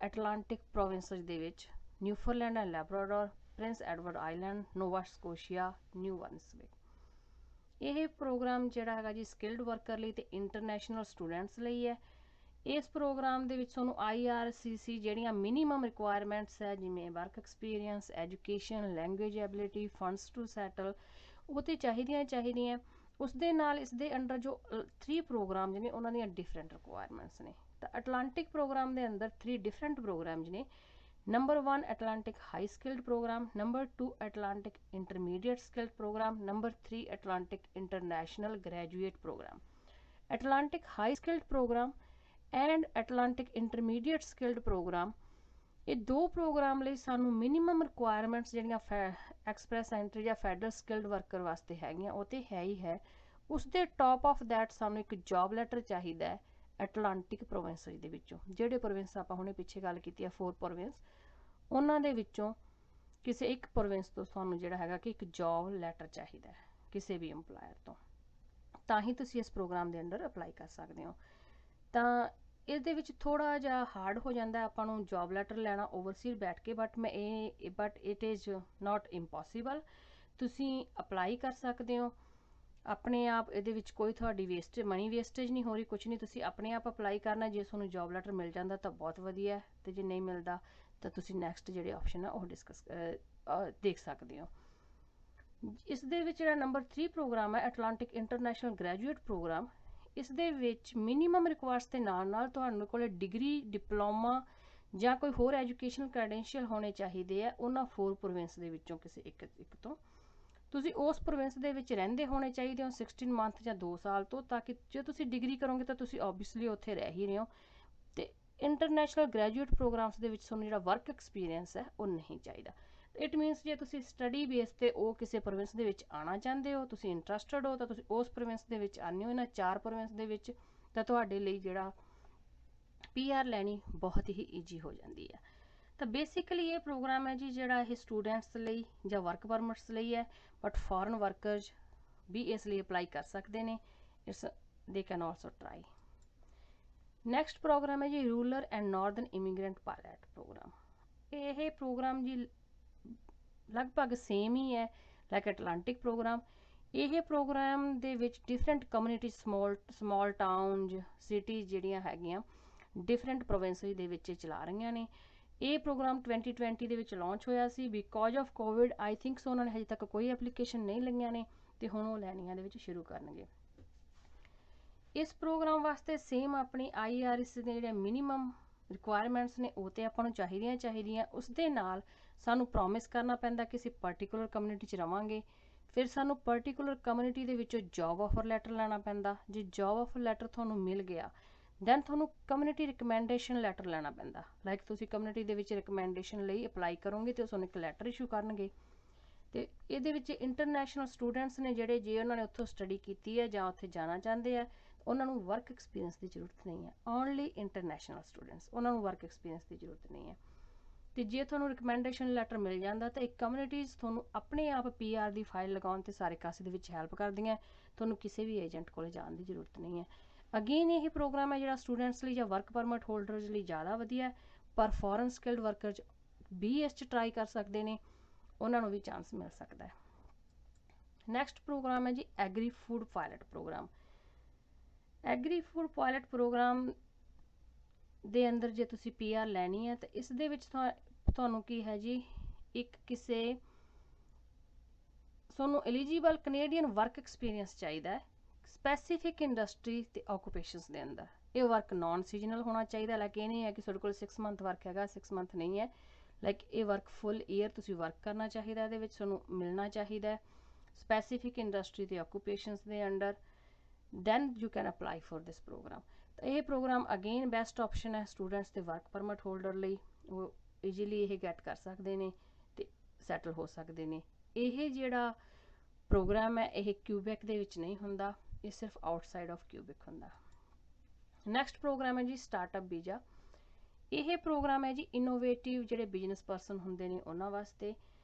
ਐਟਲਾਂਟਿਕ ਪ੍ਰੋਵਿੰਸਸ ਦੇ ਵਿੱਚ Newfoundland and Labrador, Prince Edward Island, Nova Scotia, New Brunswick. ਇਹ ਪ੍ਰੋਗਰਾਮ ਜਿਹੜਾ ਹੈਗਾ ਜੀ ਸਕਿਲਡ ਵਰਕਰ ਲਈ ਅਤੇ ਇੰਟਰਨੈਸ਼ਨਲ ਸਟੂਡੈਂਟਸ ਲਈ ਹੈ। ਇਸ ਪ੍ਰੋਗਰਾਮ ਦੇ ਵਿੱਚ ਤੁਹਾਨੂੰ IRCC ਜਿਹੜੀਆਂ ਮਿਨੀਮਮ ਰਿਕੁਆਇਰਮੈਂਟਸ ਹੈ ਜਿਵੇਂ work experience, education, language ability, funds to settle, ਉਹ ਤੇ ਚਾਹੀਦੀਆਂ ਉਸ ਦੇ ਨਾਲ ਇਸ ਦੇ ਅੰਡਰ ਜੋ 3 ਪ੍ਰੋਗਰਾਮ ਨੇ ਉਹਨਾਂ ਦੀਆਂ ਡਿਫਰੈਂਟ ਰਿਕੁਆਇਰਮੈਂਟਸ ਨੇ। ਤਾਂ ਅਟਲਾਂਟਿਕ ਪ੍ਰੋਗਰਾਮ ਦੇ ਅੰਦਰ 3 ਡਿਫਰੈਂਟ ਪ੍ਰੋਗਰਾਮਸ ਨੇ। Number 1 Atlantic High Skilled Program, number 2 Atlantic Intermediate Skilled Program, number 3 Atlantic International Graduate Program। Atlantic High Skilled Program and Atlantic Intermediate Skilled Program, ਇਹ ਦੋ ਪ੍ਰੋਗਰਾਮ ਲਈ ਸਾਨੂੰ minimum requirements ਜਿਹੜੀਆਂ express entry ਜਾਂ federal skilled worker ਵਾਸਤੇ ਹੈਗੀਆਂ ਉਹ ਤੇ ਹੈ ਹੀ ਹੈ। ਉਸ ਦੇ ਟੌਪ ਆਫ ਦੈਟ ਸਾਨੂੰ ਇੱਕ ਜੌਬ ਲੈਟਰ ਚਾਹੀਦਾ ਹੈ ਐਟਲਾਂਟਿਕ ਪ੍ਰੋਵਿੰਸ ਦੇ ਵਿੱਚੋਂ। ਜਿਹੜੇ ਪ੍ਰੋਵਿੰਸ ਆਪਾਂ ਹੁਣੇ ਪਿੱਛੇ ਗੱਲ ਕੀਤੀ ਹੈ 4 ਪ੍ਰੋਵਿੰਸ, ਉਹਨਾਂ ਦੇ ਵਿੱਚੋਂ ਕਿਸੇ ਇੱਕ ਪ੍ਰੋਵਿੰਸ ਤੋਂ ਤੁਹਾਨੂੰ ਜਿਹੜਾ ਹੈਗਾ ਕਿ ਇੱਕ ਜੌਬ ਲੈਟਰ ਚਾਹੀਦਾ ਹੈ ਕਿਸੇ ਵੀ ਇੰਪਲਾਇਰ ਤੋਂ, ਤਾਂ ਹੀ ਤੁਸੀਂ ਇਸ ਪ੍ਰੋਗਰਾਮ ਦੇ ਅੰਡਰ ਅਪਲਾਈ ਕਰ ਸਕਦੇ ਹੋ। ਤਾਂ ਇਹਦੇ ਵਿੱਚ ਥੋੜ੍ਹਾ ਜਿਹਾ ਹਾਰਡ ਹੋ ਜਾਂਦਾ ਆਪਾਂ ਨੂੰ ਜੌਬ ਲੈਟਰ ਲੈਣਾ ਓਵਰਸੀਜ਼ ਬੈਠ ਕੇ, but it is not impossible. ਤੁਸੀਂ ਅਪਲਾਈ ਕਰ ਸਕਦੇ ਹੋ ਆਪਣੇ ਆਪ, ਇਹਦੇ ਵਿੱਚ ਕੋਈ ਤੁਹਾਡੀ ਮਨੀ ਵੇਸਟੇਜ ਨਹੀਂ ਹੋ ਰਹੀ, ਕੁਛ ਨਹੀਂ। ਤੁਸੀਂ ਆਪਣੇ ਆਪ ਅਪਲਾਈ ਕਰਨਾ, ਜੇ ਤੁਹਾਨੂੰ ਜੌਬ ਲੈਟਰ ਮਿਲ ਜਾਂਦਾ ਤਾਂ ਬਹੁਤ ਵਧੀਆ, ਅਤੇ ਜੇ ਨਹੀਂ ਮਿਲਦਾ ਤਾਂ ਤੁਸੀਂ ਨੈਕਸਟ ਜਿਹੜੇ ਆਪਸ਼ਨ ਆ ਉਹ ਦੇਖ ਸਕਦੇ ਹੋ। ਇਸ ਦੇ ਵਿੱਚ ਜਿਹੜਾ ਨੰਬਰ 3 ਪ੍ਰੋਗਰਾਮ ਹੈ ਐਟਲਾਂਟਿਕ ਇੰਟਰਨੈਸ਼ਨਲ ਗ੍ਰੈਜੂਏਟ ਪ੍ਰੋਗਰਾਮ, ਇਸ ਦੇ ਵਿੱਚ ਮਿਨੀਮਮ ਰਿਕੁਆਇਰਸ ਦੇ ਨਾਲ ਨਾਲ ਤੁਹਾਡੇ ਕੋਲ ਡਿਗਰੀ, ਡਿਪਲੋਮਾ ਜਾਂ ਕੋਈ ਹੋਰ ਐਜੂਕੇਸ਼ਨਲ ਕ੍ਰੈਡੈਂਸ਼ੀਅਲ ਹੋਣੇ ਚਾਹੀਦੇ ਆ ਉਹਨਾਂ 4 ਪ੍ਰੋਵਿੰਸ ਦੇ ਵਿੱਚੋਂ ਕਿਸੇ ਇੱਕ ਤੋਂ। ਤੁਸੀਂ ਉਸ ਪ੍ਰੋਵਿੰਸ ਦੇ ਵਿੱਚ ਰਹਿੰਦੇ ਹੋਣੇ ਚਾਹੀਦੇ ਹੋ 16 ਮੰਥ ਜਾਂ 2 ਸਾਲ ਤੋਂ, ਤਾਂ ਕਿ ਜੇ ਤੁਸੀਂ ਡਿਗਰੀ ਕਰੋਗੇ ਤਾਂ ਤੁਸੀਂ ਓਬਵੀਅਸਲੀ ਉੱਥੇ ਰਹਿ ਹੀ ਰਹੇ ਹੋ। ਅਤੇ ਇੰਟਰਨੈਸ਼ਨਲ ਗ੍ਰੈਜੂਏਟ ਪ੍ਰੋਗਰਾਮਸ ਦੇ ਵਿੱਚ ਤੁਹਾਨੂੰ ਜਿਹੜਾ ਵਰਕ ਐਕਸਪੀਰੀਅੰਸ ਹੈ ਉਹ ਨਹੀਂ ਚਾਹੀਦਾ। ਇਟ ਮੀਨਸ ਜੇ ਤੁਸੀਂ ਸਟੱਡੀ ਬੇਸ 'ਤੇ ਉਹ ਕਿਸੇ ਪ੍ਰੋਵਿੰਸ ਦੇ ਵਿੱਚ ਆਉਣਾ ਚਾਹੁੰਦੇ ਹੋ, ਤੁਸੀਂ ਇੰਟਰਸਟਡ ਹੋ, ਤਾਂ ਤੁਸੀਂ ਉਸ ਪ੍ਰੋਵਿੰਸ ਦੇ ਵਿੱਚ ਆਉਂਦੇ ਹੋ ਇਹਨਾਂ 4 ਪ੍ਰੋਵਿੰਸ ਦੇ ਵਿੱਚ, ਤਾਂ ਤੁਹਾਡੇ ਲਈ ਜਿਹੜਾ PR ਲੈਣੀ ਬਹੁਤ ਹੀ ਈਜੀ ਹੋ ਜਾਂਦੀ ਹੈ। ਤਾਂ ਬੇਸਿਕਲੀ ਇਹ ਪ੍ਰੋਗਰਾਮ ਹੈ ਜੀ ਜਿਹੜਾ ਇਹ ਸਟੂਡੈਂਟਸ ਲਈ ਜਾਂ ਵਰਕ ਪਰਮਿਟਸ ਲਈ ਹੈ, ਬਟ ਫੋਰਨ ਵਰਕਰਸ ਵੀ ਇਸ ਲਈ ਅਪਲਾਈ ਕਰ ਸਕਦੇ ਨੇ। They can also try. Next program ਹੈ ਜੀ rural and northern immigrant pilot program. ਇਹ ਪ੍ਰੋਗਰਾਮ ਜੀ ਲਗਭਗ ਸੇਮ ਹੀ ਹੈ ਲਾਈਕ ਐਟਲਾਂਟਿਕ ਪ੍ਰੋਗਰਾਮ। ਇਹ ਪ੍ਰੋਗਰਾਮ ਦੇ ਵਿੱਚ different community, small towns, cities ਜਿਹੜੀਆਂ ਹੈਗੀਆਂ ਡਿਫਰੈਂਟ ਪ੍ਰੋਵਿੰਸਿਸ ਦੇ ਵਿੱਚ ਚਲਾ ਰਹੀਆਂ ਨੇ। ਇਹ ਪ੍ਰੋਗਰਾਮ 2020 ਦੇ ਵਿੱਚ ਲਾਂਚ ਹੋਇਆ ਸੀ। Because of COVID I think so ਉਹਨਾਂ ਨੇ ਹਜੇ ਤੱਕ ਕੋਈ ਐਪਲੀਕੇਸ਼ਨ ਨਹੀਂ ਲਈਆਂ ਨੇ, ਅਤੇ ਹੁਣ ਉਹ ਲੈਣੀਆਂ ਦੇ ਵਿੱਚ ਸ਼ੁਰੂ ਕਰਨਗੇ। ਇਸ ਪ੍ਰੋਗਰਾਮ ਵਾਸਤੇ ਸੇਮ ਆਪਣੀ IRS ਦੇ ਜਿਹੜੇ ਮਿਨੀਮਮ ਰਿਕੁਆਇਰਮੈਂਟਸ ਨੇ ਉਹ ਤਾਂ ਆਪਾਂ ਨੂੰ ਚਾਹੀਦੀਆਂ। ਉਸ ਦੇ ਨਾਲ ਸਾਨੂੰ ਪ੍ਰੋਮਿਸ ਕਰਨਾ ਪੈਂਦਾ ਕਿ ਅਸੀਂ ਪਰਟੀਕੂਲਰ ਕਮਿਊਨਿਟੀ 'ਚ ਰਵਾਂਗੇ। ਫਿਰ ਸਾਨੂੰ ਪਰਟੀਕੂਲਰ ਕਮਿਊਨਿਟੀ ਦੇ ਵਿੱਚੋਂ ਜੌਬ ਆਫਰ ਲੈਟਰ ਲੈਣਾ ਪੈਂਦਾ। ਜੇ ਜੌਬ ਆਫਰ ਲੈਟਰ ਤੁਹਾਨੂੰ ਮਿਲ ਗਿਆ ਦੈਨ ਤੁਹਾਨੂੰ ਕਮਿਊਨਿਟੀ ਰਿਕਮੈਂਡੇਸ਼ਨ ਲੈਟਰ ਲੈਣਾ ਪੈਂਦਾ। ਲਾਈਕ ਤੁਸੀਂ ਕਮਿਊਨਿਟੀ ਦੇ ਵਿੱਚ ਰਿਕਮੈਂਡੇਸ਼ਨ ਲਈ ਅਪਲਾਈ ਕਰੋਗੇ ਅਤੇ ਤੁਹਾਨੂੰ ਇੱਕ ਲੈਟਰ ਇਸ਼ੂ ਕਰਨਗੇ। ਅਤੇ ਇਹਦੇ ਵਿੱਚ ਇੰਟਰਨੈਸ਼ਨਲ ਸਟੂਡੈਂਟਸ ਨੇ ਜਿਹੜੇ, ਜੇ ਉਹਨਾਂ ਨੇ ਉੱਥੋਂ ਸਟੱਡੀ ਕੀਤੀ ਹੈ ਜਾਂ ਉੱਥੇ ਜਾਣਾ ਚਾਹੁੰਦੇ ਆ, ਉਹਨਾਂ ਨੂੰ ਵਰਕ ਐਕਸਪੀਰੀਅੰਸ ਦੀ ਜ਼ਰੂਰਤ ਨਹੀਂ ਹੈ। ਓਨਲੀ ਇੰਟਰਨੈਸ਼ਨਲ ਸਟੂਡੈਂਟਸ, ਉਹਨਾਂ ਨੂੰ ਵਰਕ ਐਕਸਪੀਰੀਅੰਸ ਦੀ ਜ਼ਰੂਰਤ ਨਹੀਂ ਹੈ। ਅਤੇ ਜੇ ਤੁਹਾਨੂੰ ਰਿਕਮੈਂਡੇਸ਼ਨ ਲੈਟਰ ਮਿਲ ਜਾਂਦਾ ਤਾਂ ਇੱਕ ਕਮਿਊਨਿਟੀਜ਼ ਤੁਹਾਨੂੰ ਆਪਣੇ ਆਪ PR ਦੀ ਫਾਈਲ ਲਗਾਉਣ 'ਤੇ ਸਾਰੇ ਕਾਸੇ ਦੇ ਵਿੱਚ ਹੈਲਪ ਕਰਦੀਆਂ। ਤੁਹਾਨੂੰ ਕਿਸੇ ਵੀ ਏਜੰਟ ਕੋਲ ਜਾਣ ਦੀ ਜ਼ਰੂਰਤ ਨਹੀਂ ਹੈ। ਅਗੇਨ ਇਹ ਪ੍ਰੋਗਰਾਮ ਹੈ ਜਿਹੜਾ ਸਟੂਡੈਂਟਸ ਲਈ ਜਾਂ ਵਰਕ ਪਰਮਿਟ ਹੋਲਡਰਸ ਲਈ ਜ਼ਿਆਦਾ ਵਧੀਆ, ਪਰ ਫੋਰਨ ਸਕਿਲਡ ਵਰਕਰਸ ਵੀ ਇਸ 'ਚ ਟਰਾਈ ਕਰ ਸਕਦੇ ਨੇ, ਉਹਨਾਂ ਨੂੰ ਵੀ ਚਾਂਸ ਮਿਲ ਸਕਦਾ ਹੈ। ਨੈਕਸਟ ਪ੍ਰੋਗਰਾਮ ਹੈ ਜੀ agri food pilot program. Agri food pilot program ਦੇ ਅੰਦਰ ਜੇ ਤੁਸੀਂ PR ਲੈਣੀ ਹੈ ਤਾਂ ਇਸ ਦੇ ਵਿੱਚ ਤੁਹਾਨੂੰ ਕੀ ਹੈ ਜੀ, ਇੱਕ ਤੁਹਾਨੂੰ ਐਲੀਜੀਬਲ ਕੈਨੇਡੀਅਨ ਵਰਕ ਐਕਸਪੀਰੀਅੰਸ ਚਾਹੀਦਾ ਹੈ ਸਪੈਸੀਫਿਕ ਇੰਡਸਟਰੀ ਅਤੇ ਆਕੂਪੇਸ਼ਨਸ ਦੇ ਅੰਦਰ। ਇਹ ਵਰਕ ਨਾਨ ਸੀਜ਼ਨਲ ਹੋਣਾ ਚਾਹੀਦਾ। ਲਾਈਕ ਇਹ ਨਹੀਂ ਹੈ ਕਿ ਤੁਹਾਡੇ ਕੋਲ 6 ਮੰਥ ਵਰਕ ਹੈਗਾ, 6 ਮੰਥ ਨਹੀਂ ਹੈ। ਲਾਈਕ ਇਹ ਵਰਕ ਫੁੱਲ ਈਅਰ ਤੁਸੀਂ ਵਰਕ ਕਰਨਾ ਚਾਹੀਦਾ, ਇਹਦੇ ਵਿੱਚ ਤੁਹਾਨੂੰ ਮਿਲਣਾ ਚਾਹੀਦਾ ਸਪੈਸੀਫਿਕ ਇੰਡਸਟਰੀ ਅਤੇ ਆਕੂਪੇਸ਼ਨਸ ਦੇ under. Then you can apply for this program. ਤਾਂ ਇਹ ਪ੍ਰੋਗਰਾਮ ਅਗੇਨ ਬੈਸਟ ਆਪਸ਼ਨ ਹੈ ਸਟੂਡੈਂਟਸ ਅਤੇ ਵਰਕ ਪਰਮਿਟ ਹੋਲਡਰ ਲਈ। ਉਹ ਈਜ਼ੀਲੀ ਇਹ ਗੈਟ ਕਰ ਸਕਦੇ ਨੇ ਅਤੇ ਸੈਟਲ ਹੋ ਸਕਦੇ ਨੇ। ਇਹ ਜਿਹੜਾ ਪ੍ਰੋਗਰਾਮ ਹੈ ਇਹ ਕਿਊਬੈਕ ਦੇ ਵਿੱਚ ਨਹੀਂ ਹੁੰਦਾ, ਇਹ ਸਿਰਫ ਆਊਟਸਾਈਡ ਆਫ ਕਿਊਬੈਕ ਹੁੰਦਾ। ਨੈਕਸਟ ਪ੍ਰੋਗਰਾਮ ਹੈ ਜੀ ਸਟਾਰਟਅਪ ਵੀਜ਼ਾ। ਇਹ ਪ੍ਰੋਗਰਾਮ ਹੈ ਜੀ ਇਨੋਵੇਟਿਵ ਜਿਹੜੇ ਬਿਜ਼ਨਸ ਪਰਸਨ ਹੁੰਦੇ ਨੇ ਉਹਨਾਂ ਵਾਸਤੇ।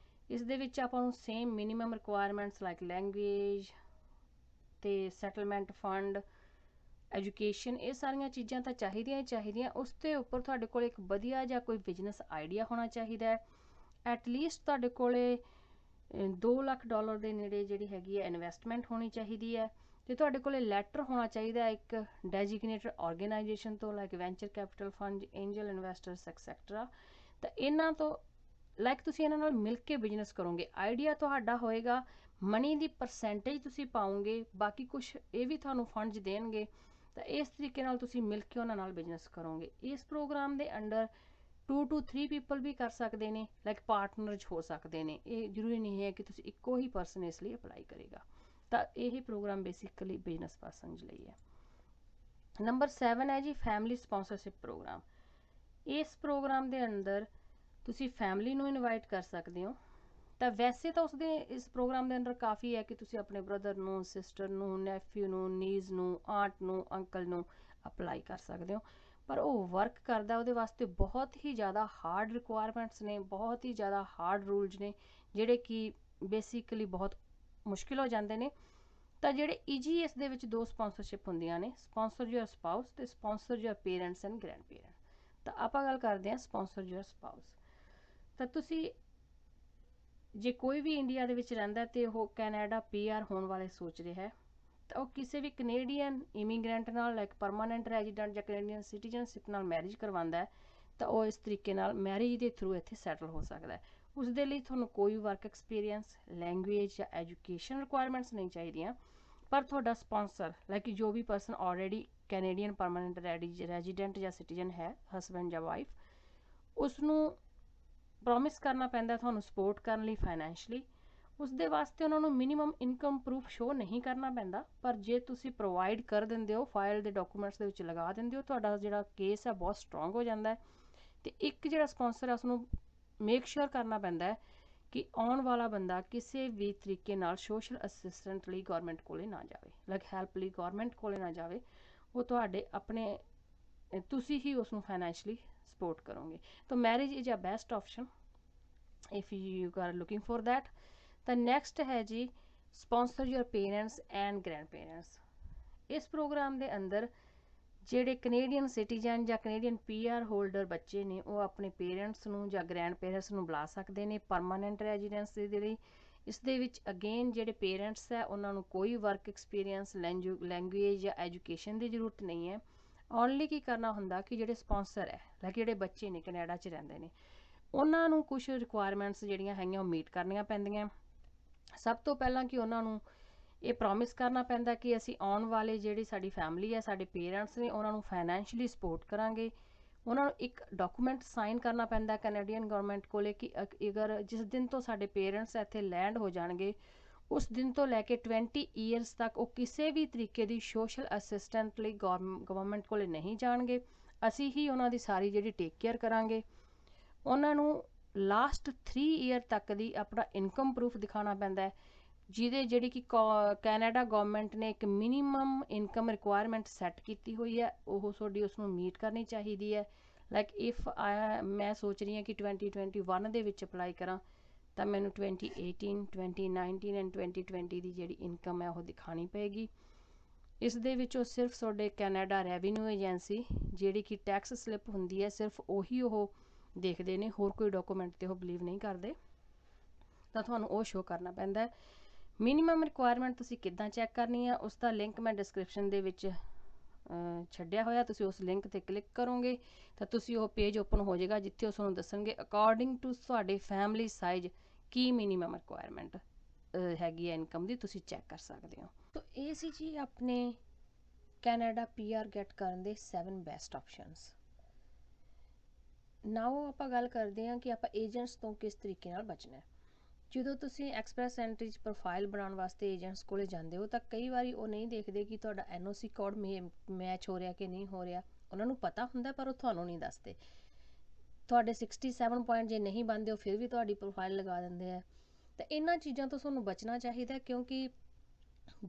ਇਸ ਦੇ ਵਿੱਚ ਆਪਾਂ ਨੂੰ same minimum requirements like language ਅਤੇ ਸੈਟਲਮੈਂਟ ਫੰਡ, ਐਜੂਕੇਸ਼ਨ, ਇਹ ਸਾਰੀਆਂ ਚੀਜ਼ਾਂ ਤਾਂ ਚਾਹੀਦੀਆਂ। ਉਸ ਦੇ ਉੱਪਰ ਤੁਹਾਡੇ ਕੋਲ ਇੱਕ ਵਧੀਆ ਜਿਹਾ ਕੋਈ ਬਿਜ਼ਨਸ ਆਈਡੀਆ ਹੋਣਾ ਚਾਹੀਦਾ ਹੈ। ਐਟਲੀਸਟ ਤੁਹਾਡੇ ਕੋਲ $2 ਲੱਖ ਦੇ ਨੇੜੇ ਜਿਹੜੀ ਹੈਗੀ ਹੈ ਇਨਵੈਸਟਮੈਂਟ ਹੋਣੀ ਚਾਹੀਦੀ ਹੈ। ਅਤੇ ਤੁਹਾਡੇ ਕੋਲ ਲੈਟਰ ਹੋਣਾ ਚਾਹੀਦਾ ਇੱਕ ਡੈਜੀਗਨੇਟਡ ਆਰਗੇਨਾਈਜੇਸ਼ਨ ਤੋਂ, like venture capital fund, angel investors etcetera. ਤਾਂ ਇਹਨਾਂ ਤੋਂ ਲਾਈਕ ਤੁਸੀਂ ਇਹਨਾਂ ਨਾਲ ਮਿਲ ਕੇ ਬਿਜ਼ਨਸ ਕਰੋਗੇ। ਆਈਡੀਆ ਤੁਹਾਡਾ ਹੋਏਗਾ ਮਨੀ ਦੀ ਪਰਸੈਂਟੇਜ ਤੁਸੀਂ ਪਾਓਗੇ, ਬਾਕੀ ਕੁਛ ਇਹ ਵੀ ਤੁਹਾਨੂੰ ਫੰਡਸ ਦੇਣਗੇ। ਤਾਂ ਇਸ ਤਰੀਕੇ ਨਾਲ ਤੁਸੀਂ ਮਿਲ ਕੇ ਉਹਨਾਂ ਨਾਲ ਬਿਜ਼ਨਸ ਕਰੋਗੇ। ਇਸ ਪ੍ਰੋਗਰਾਮ ਦੇ ਅੰਡਰ 2 to 3 ਪੀਪਲ ਵੀ ਕਰ ਸਕਦੇ ਨੇ, ਲਾਈਕ ਪਾਰਟਨਰਸ ਹੋ ਸਕਦੇ ਨੇ। ਇਹ ਜ਼ਰੂਰੀ ਨਹੀਂ ਹੈ ਕਿ ਤੁਸੀਂ ਇੱਕੋ ਹੀ ਪਰਸਨ ਇਸ ਲਈ ਅਪਲਾਈ ਕਰੇਗਾ। ਤਾਂ ਇਹ ਪ੍ਰੋਗਰਾਮ ਬੇਸਿਕਲੀ ਬਿਜ਼ਨਸ ਪਰਸਨਸ ਲਈ ਹੈ। ਨੰਬਰ 7 ਹੈ ਜੀ ਫੈਮਿਲੀ ਸਪੋਂਸਰਸ਼ਿਪ ਪ੍ਰੋਗਰਾਮ। ਇਸ ਪ੍ਰੋਗਰਾਮ ਦੇ ਅੰਦਰ ਤੁਸੀਂ ਫੈਮਿਲੀ ਨੂੰ ਇਨਵਾਈਟ ਕਰ ਸਕਦੇ ਹੋ। ਤਾਂ ਵੈਸੇ ਤਾਂ ਉਸਦੇ ਇਸ ਪ੍ਰੋਗਰਾਮ ਦੇ ਅੰਦਰ ਕਾਫੀ ਹੈ ਕਿ ਤੁਸੀਂ ਆਪਣੇ ਬ੍ਰਦਰ ਨੂੰ, ਸਿਸਟਰ ਨੂੰ, ਨੈਫਿਊ ਨੂੰ, ਨੀਜ਼ ਨੂੰ, ਆਂਟ ਨੂੰ, ਅੰਕਲ ਨੂੰ ਅਪਲਾਈ ਕਰ ਸਕਦੇ ਹੋ। ਪਰ ਉਹ ਵਰਕ ਕਰਦਾ ਉਹਦੇ ਵਾਸਤੇ ਬਹੁਤ ਹੀ ਜ਼ਿਆਦਾ ਹਾਰਡ ਰਿਕੁਆਇਰਮੈਂਟਸ ਨੇ, ਬਹੁਤ ਹੀ ਜ਼ਿਆਦਾ ਹਾਰਡ ਰੂਲਸ ਨੇ, ਜਿਹੜੇ ਕਿ ਬੇਸਿਕਲੀ ਬਹੁਤ ਮੁਸ਼ਕਿਲ ਹੋ ਜਾਂਦੇ ਨੇ। ਤਾਂ ਜਿਹੜੇ ਈਜੀ ਇਸ ਦੇ ਵਿੱਚ 2 ਸਪੋਂਸਰਸ਼ਿਪ ਹੁੰਦੀਆਂ ਨੇ, ਸਪੋਂਸਰ ਯੂਅਰ ਸਪਾਊਸ ਤੇ sponsor your parents and grandparents. ਤਾਂ ਆਪਾਂ ਗੱਲ ਕਰਦੇ ਹਾਂ ਸਪੋਂਸਰ ਯੂਅਰ ਸਪਾਊਸ। ਤਾਂ ਤੁਸੀਂ ਜੇ ਕੋਈ ਵੀ ਇੰਡੀਆ ਦੇ ਵਿੱਚ ਰਹਿੰਦਾ ਤੇ ਉਹ ਕੈਨੇਡਾ PR ਹੋਣ ਵਾਲੇ ਸੋਚ ਰਿਹਾ ਹੈ, ਤਾਂ ਉਹ ਕਿਸੇ ਵੀ ਕੈਨੇਡੀਅਨ ਇਮੀਗ੍ਰੈਂਟ ਨਾਲ, ਲਾਈਕ ਪਰਮਾਨੈਂਟ ਰੈਜ਼ੀਡੈਂਟ ਜਾਂ ਕੈਨੇਡੀਅਨ ਸਿਟੀਜ਼ਨਸ਼ਿਪ ਨਾਲ ਮੈਰਿਜ ਕਰਵਾਉਂਦਾ ਹੈ, ਤਾਂ ਉਹ ਇਸ ਤਰੀਕੇ ਨਾਲ ਮੈਰਿਜ ਦੇ ਥਰੂ ਇੱਥੇ ਸੈਟਲ ਹੋ ਸਕਦਾ ਹੈ। ਉਸ ਦੇ ਲਈ ਤੁਹਾਨੂੰ ਕੋਈ ਵਰਕ ਐਕਸਪੀਰੀਅੰਸ, ਲੈਂਗੁਏਜ ਜਾਂ ਐਜੂਕੇਸ਼ਨ ਰਿਕੁਆਇਰਮੈਂਟਸ ਨਹੀਂ ਚਾਹੀਦੀਆਂ। ਪਰ ਤੁਹਾਡਾ ਸਪੋਂਸਰ, ਲਾਈਕ ਜੋ ਵੀ person already Canadian permanent resident ਜਾਂ ਸਿਟੀਜ਼ਨ ਹੈ, ਹਸਬੈਂਡ ਜਾਂ ਵਾਈਫ, ਉਸਨੂੰ ਪ੍ਰੋਮਿਸ ਕਰਨਾ ਪੈਂਦਾ ਤੁਹਾਨੂੰ ਸਪੋਰਟ ਕਰਨ ਲਈ ਫਾਈਨੈਂਸ਼ਲੀ। ਉਸ ਦੇ ਵਾਸਤੇ ਉਹਨਾਂ ਨੂੰ ਮਿਨੀਮਮ ਇਨਕਮ ਪ੍ਰੂਫ ਸ਼ੋ ਨਹੀਂ ਕਰਨਾ ਪੈਂਦਾ, ਪਰ ਜੇ ਤੁਸੀਂ ਪ੍ਰੋਵਾਈਡ ਕਰ ਦਿੰਦੇ ਹੋ, ਫਾਈਲ ਦੇ ਡਾਕੂਮੈਂਟਸ ਦੇ ਵਿੱਚ ਲਗਾ ਦਿੰਦੇ ਹੋ, ਤੁਹਾਡਾ ਜਿਹੜਾ ਕੇਸ ਹੈ ਬਹੁਤ ਸਟਰੋਂਗ ਹੋ ਜਾਂਦਾ ਹੈ। ਤੇ ਇੱਕ ਜਿਹੜਾ ਸਪੋਂਸਰ ਹੈ ਉਸਨੂੰ ਮੇਕ ਸ਼ੋਰ ਕਰਨਾ ਪੈਂਦਾ ਹੈ ਕਿ ਆਉਣ ਵਾਲਾ ਬੰਦਾ ਕਿਸੇ ਵੀ ਤਰੀਕੇ ਨਾਲ ਸੋਸ਼ਲ ਅਸਿਸਟੈਂਟ ਲਈ ਗੌਰਮੈਂਟ ਕੋਲੇ ਨਾ ਜਾਵੇ, ਲਾਈਕ ਹੈਲਪ ਲਈ ਗੌਰਮੈਂਟ ਕੋਲੇ ਨਾ ਜਾਵੇ। ਉਹ ਤੁਹਾਡੇ ਆਪਣੇ, ਤੁਸੀਂ ਹੀ ਉਸਨੂੰ ਫਾਈਨੈਂਸ਼ਲੀ ਸਪੋਰਟ ਕਰੋਗੇ। ਤਾਂ marriage is a best option if you are looking for that। ਤਾਂ ਨੈਕਸਟ ਹੈ ਜੀ sponsor your parents and grandparents. ਇਸ ਪ੍ਰੋਗਰਾਮ ਦੇ ਅੰਦਰ ਜਿਹੜੇ ਕੈਨੇਡੀਅਨ ਸਿਟੀਜ਼ਨ ਜਾਂ ਕੈਨੇਡੀਅਨ PR ਹੋਲਡਰ ਬੱਚੇ ਨੇ, ਉਹ ਆਪਣੇ ਪੇਰੈਂਟਸ ਨੂੰ ਜਾਂ ਗ੍ਰੈਂਡ ਪੇਰੈਂਟਸ ਨੂੰ ਬੁਲਾ ਸਕਦੇ ਨੇ ਪਰਮਾਨੈਂਟ ਰੈਜ਼ੀਡੈਂਸ ਦੇ ਲਈ। ਇਸ ਦੇ ਵਿੱਚ ਅਗੇਨ ਜਿਹੜੇ ਪੇਰੈਂਟਸ ਹੈ ਉਹਨਾਂ ਨੂੰ ਕੋਈ ਵਰਕ ਐਕਸਪੀਰੀਅੰਸ, ਲੈਂਗੁਏਜ ਜਾਂ ਐਜੂਕੇਸ਼ਨ ਦੀ ਜ਼ਰੂਰਤ ਨਹੀਂ ਹੈ। ਓਨਲੀ ਕੀ ਕਰਨਾ ਹੁੰਦਾ ਕਿ ਜਿਹੜੇ ਸਪੋਂਸਰ ਹੈ, ਲਾਈਕ ਜਿਹੜੇ ਬੱਚੇ ਨੇ ਕੈਨੇਡਾ 'ਚ ਰਹਿੰਦੇ ਨੇ, ਉਹਨਾਂ ਨੂੰ ਕੁਛ ਰਿਕੁਆਇਰਮੈਂਟਸ ਜਿਹੜੀਆਂ ਹੈਗੀਆਂ ਉਹ ਮੀਟ ਕਰਨੀਆਂ ਪੈਂਦੀਆਂ। ਸਭ ਤੋਂ ਪਹਿਲਾਂ ਕਿ ਉਹਨਾਂ ਨੂੰ ਇਹ ਪ੍ਰੋਮਿਸ ਕਰਨਾ ਪੈਂਦਾ ਕਿ ਅਸੀਂ ਆਉਣ ਵਾਲੇ ਜਿਹੜੀ ਸਾਡੀ ਫੈਮਿਲੀ ਹੈ, ਸਾਡੇ ਪੇਰੈਂਟਸ ਨੇ, ਉਹਨਾਂ ਨੂੰ ਫਾਈਨੈਂਸ਼ਲੀ ਸਪੋਰਟ ਕਰਾਂਗੇ। ਉਹਨਾਂ ਨੂੰ ਇੱਕ ਡਾਕੂਮੈਂਟ ਸਾਈਨ ਕਰਨਾ ਪੈਂਦਾ ਕੈਨੇਡੀਅਨ ਗਵਰਨਮੈਂਟ ਕੋਲੇ ਕਿ ਅਗਰ ਜਿਸ ਦਿਨ ਤੋਂ ਸਾਡੇ ਪੇਰੈਂਟਸ ਇੱਥੇ ਲੈਂਡ ਹੋ ਜਾਣਗੇ, ਉਸ ਦਿਨ ਤੋਂ ਲੈ ਕੇ 20 ਈਅਰਸ ਤੱਕ ਉਹ ਕਿਸੇ ਵੀ ਤਰੀਕੇ ਦੀ ਸੋਸ਼ਲ ਅਸਿਸਟੈਂਟ ਲਈ ਗਵਰਨਮੈਂਟ ਕੋਲੇ ਨਹੀਂ ਜਾਣਗੇ। ਅਸੀਂ ਹੀ ਉਹਨਾਂ ਦੀ ਸਾਰੀ ਜਿਹੜੀ ਟੇਕ ਕੇਅਰ ਕਰਾਂਗੇ। ਉਹਨਾਂ ਨੂੰ ਲਾਸਟ 3 ਈਅਰ ਤੱਕ ਦੀ ਆਪਣਾ ਇਨਕਮ ਪ੍ਰੂਫ ਦਿਖਾਉਣਾ ਪੈਂਦਾ ਹੈ, ਜਿਹੜੀ ਕਿ ਕੈਨੇਡਾ ਗਵਰਨਮੈਂਟ ਨੇ ਇੱਕ ਮਿਨੀਮਮ ਇਨਕਮ ਰਿਕੁਆਇਰਮੈਂਟ ਸੈੱਟ ਕੀਤੀ ਹੋਈ ਹੈ, ਉਹ ਤੁਹਾਡੀ ਉਸਨੂੰ ਮੀਟ ਕਰਨੀ ਚਾਹੀਦੀ ਹੈ। ਲਾਈਕ ਇਫ ਮੈਂ ਸੋਚ ਰਹੀ ਹਾਂ ਕਿ 2021 ਦੇ ਵਿੱਚ ਅਪਲਾਈ ਕਰਾਂ, ਤਾਂ ਮੈਨੂੰ 2018, 2019 ਐਂਡ 2020 ਦੀ ਜਿਹੜੀ ਇਨਕਮ ਹੈ ਉਹ ਦਿਖਾਣੀ ਪਏਗੀ। ਇਸ ਦੇ ਵਿੱਚੋਂ ਸਿਰਫ ਤੁਹਾਡੇ ਕੈਨੇਡਾ ਰੈਵਨਿਊ ਏਜੰਸੀ ਜਿਹੜੀ ਕਿ ਟੈਕਸ ਸਲਿੱਪ ਹੁੰਦੀ ਹੈ, ਸਿਰਫ ਉਹੀ ਉਹ ਦੇਖਦੇ ਨੇ, ਹੋਰ ਕੋਈ ਡਾਕੂਮੈਂਟ ਤੇ ਉਹ ਬਿਲੀਵ ਨਹੀਂ ਕਰਦੇ। ਤਾਂ ਤੁਹਾਨੂੰ ਉਹ ਸ਼ੋ ਕਰਨਾ ਪੈਂਦਾ ਹੈ। ਮਿਨੀਮਮ ਰਿਕੁਆਇਰਮੈਂਟ ਤੁਸੀਂ ਕਿੱਦਾਂ ਚੈੱਕ ਕਰਨੀ ਹੈ, ਉਸ ਦਾ ਲਿੰਕ ਮੈਂ ਡਿਸਕ੍ਰਿਪਸ਼ਨ ਦੇ ਵਿੱਚ ਛੱਡਿਆ ਹੋਇਆ। ਤੁਸੀਂ ਉਸ ਲਿੰਕ ਤੇ ਕਲਿੱਕ ਕਰੋਗੇ ਤਾਂ ਤੁਸੀਂ ਉਹ ਪੇਜ ਓਪਨ ਹੋ ਜਾਏਗਾ, ਜਿੱਥੇ ਉਸ ਨੂੰ ਦੱਸਣਗੇ ਅਕੋਰਡਿੰਗ ਟੂ ਤੁਹਾਡੇ ਫੈਮਿਲੀ ਸਾਈਜ਼ ਕੀ ਮਿਨੀਮਮ ਰਿਕੁਆਇਰਮੈਂਟ ਹੈਗੀ ਹੈ ਇਨਕਮ ਦੀ, ਤੁਸੀਂ ਚੈੱਕ ਕਰ ਸਕਦੇ ਹੋ। ਤਾਂ ਇਹ ਸੀ ਜੀ ਆਪਣੇ ਕੈਨੇਡਾ PR ਗੈਟ ਕਰਨ ਦੇ 7 ਬੈਸਟ ਆਪਸ਼ਨਸ। ਨਾਓ ਆਪਾਂ ਗੱਲ ਕਰਦੇ ਹਾਂ ਕਿ ਆਪਾਂ ਏਜੰਟਸ ਤੋਂ ਕਿਸ ਤਰੀਕੇ ਨਾਲ ਬਚਣਾ ਹੈ। ਜਦੋਂ ਤੁਸੀਂ ਐਕਸਪ੍ਰੈਸ ਐਂਟਰੀ 'ਚ ਪ੍ਰੋਫਾਈਲ ਬਣਾਉਣ ਵਾਸਤੇ ਏਜੰਟਸ ਕੋਲੇ ਜਾਂਦੇ ਹੋ, ਤਾਂ ਕਈ ਵਾਰੀ ਉਹ ਨਹੀਂ ਦੇਖਦੇ ਕਿ ਤੁਹਾਡਾ NOC ਕੋਡ ਮੈਚ ਹੋ ਰਿਹਾ ਕਿ ਨਹੀਂ ਹੋ ਰਿਹਾ। ਉਹਨਾਂ ਨੂੰ ਪਤਾ ਹੁੰਦਾ ਪਰ ਉਹ ਤੁਹਾਨੂੰ ਨਹੀਂ ਦੱਸਦੇ। ਤੁਹਾਡੇ 67 ਪੁਆਇੰਟ ਜੇ ਨਹੀਂ ਬਣਦੇ, ਉਹ ਫਿਰ ਵੀ ਤੁਹਾਡੀ ਪ੍ਰੋਫਾਈਲ ਲਗਾ ਦਿੰਦੇ ਆ। ਤਾਂ ਇਹਨਾਂ ਚੀਜ਼ਾਂ ਤੋਂ ਤੁਹਾਨੂੰ ਬਚਣਾ ਚਾਹੀਦਾ, ਕਿਉਂਕਿ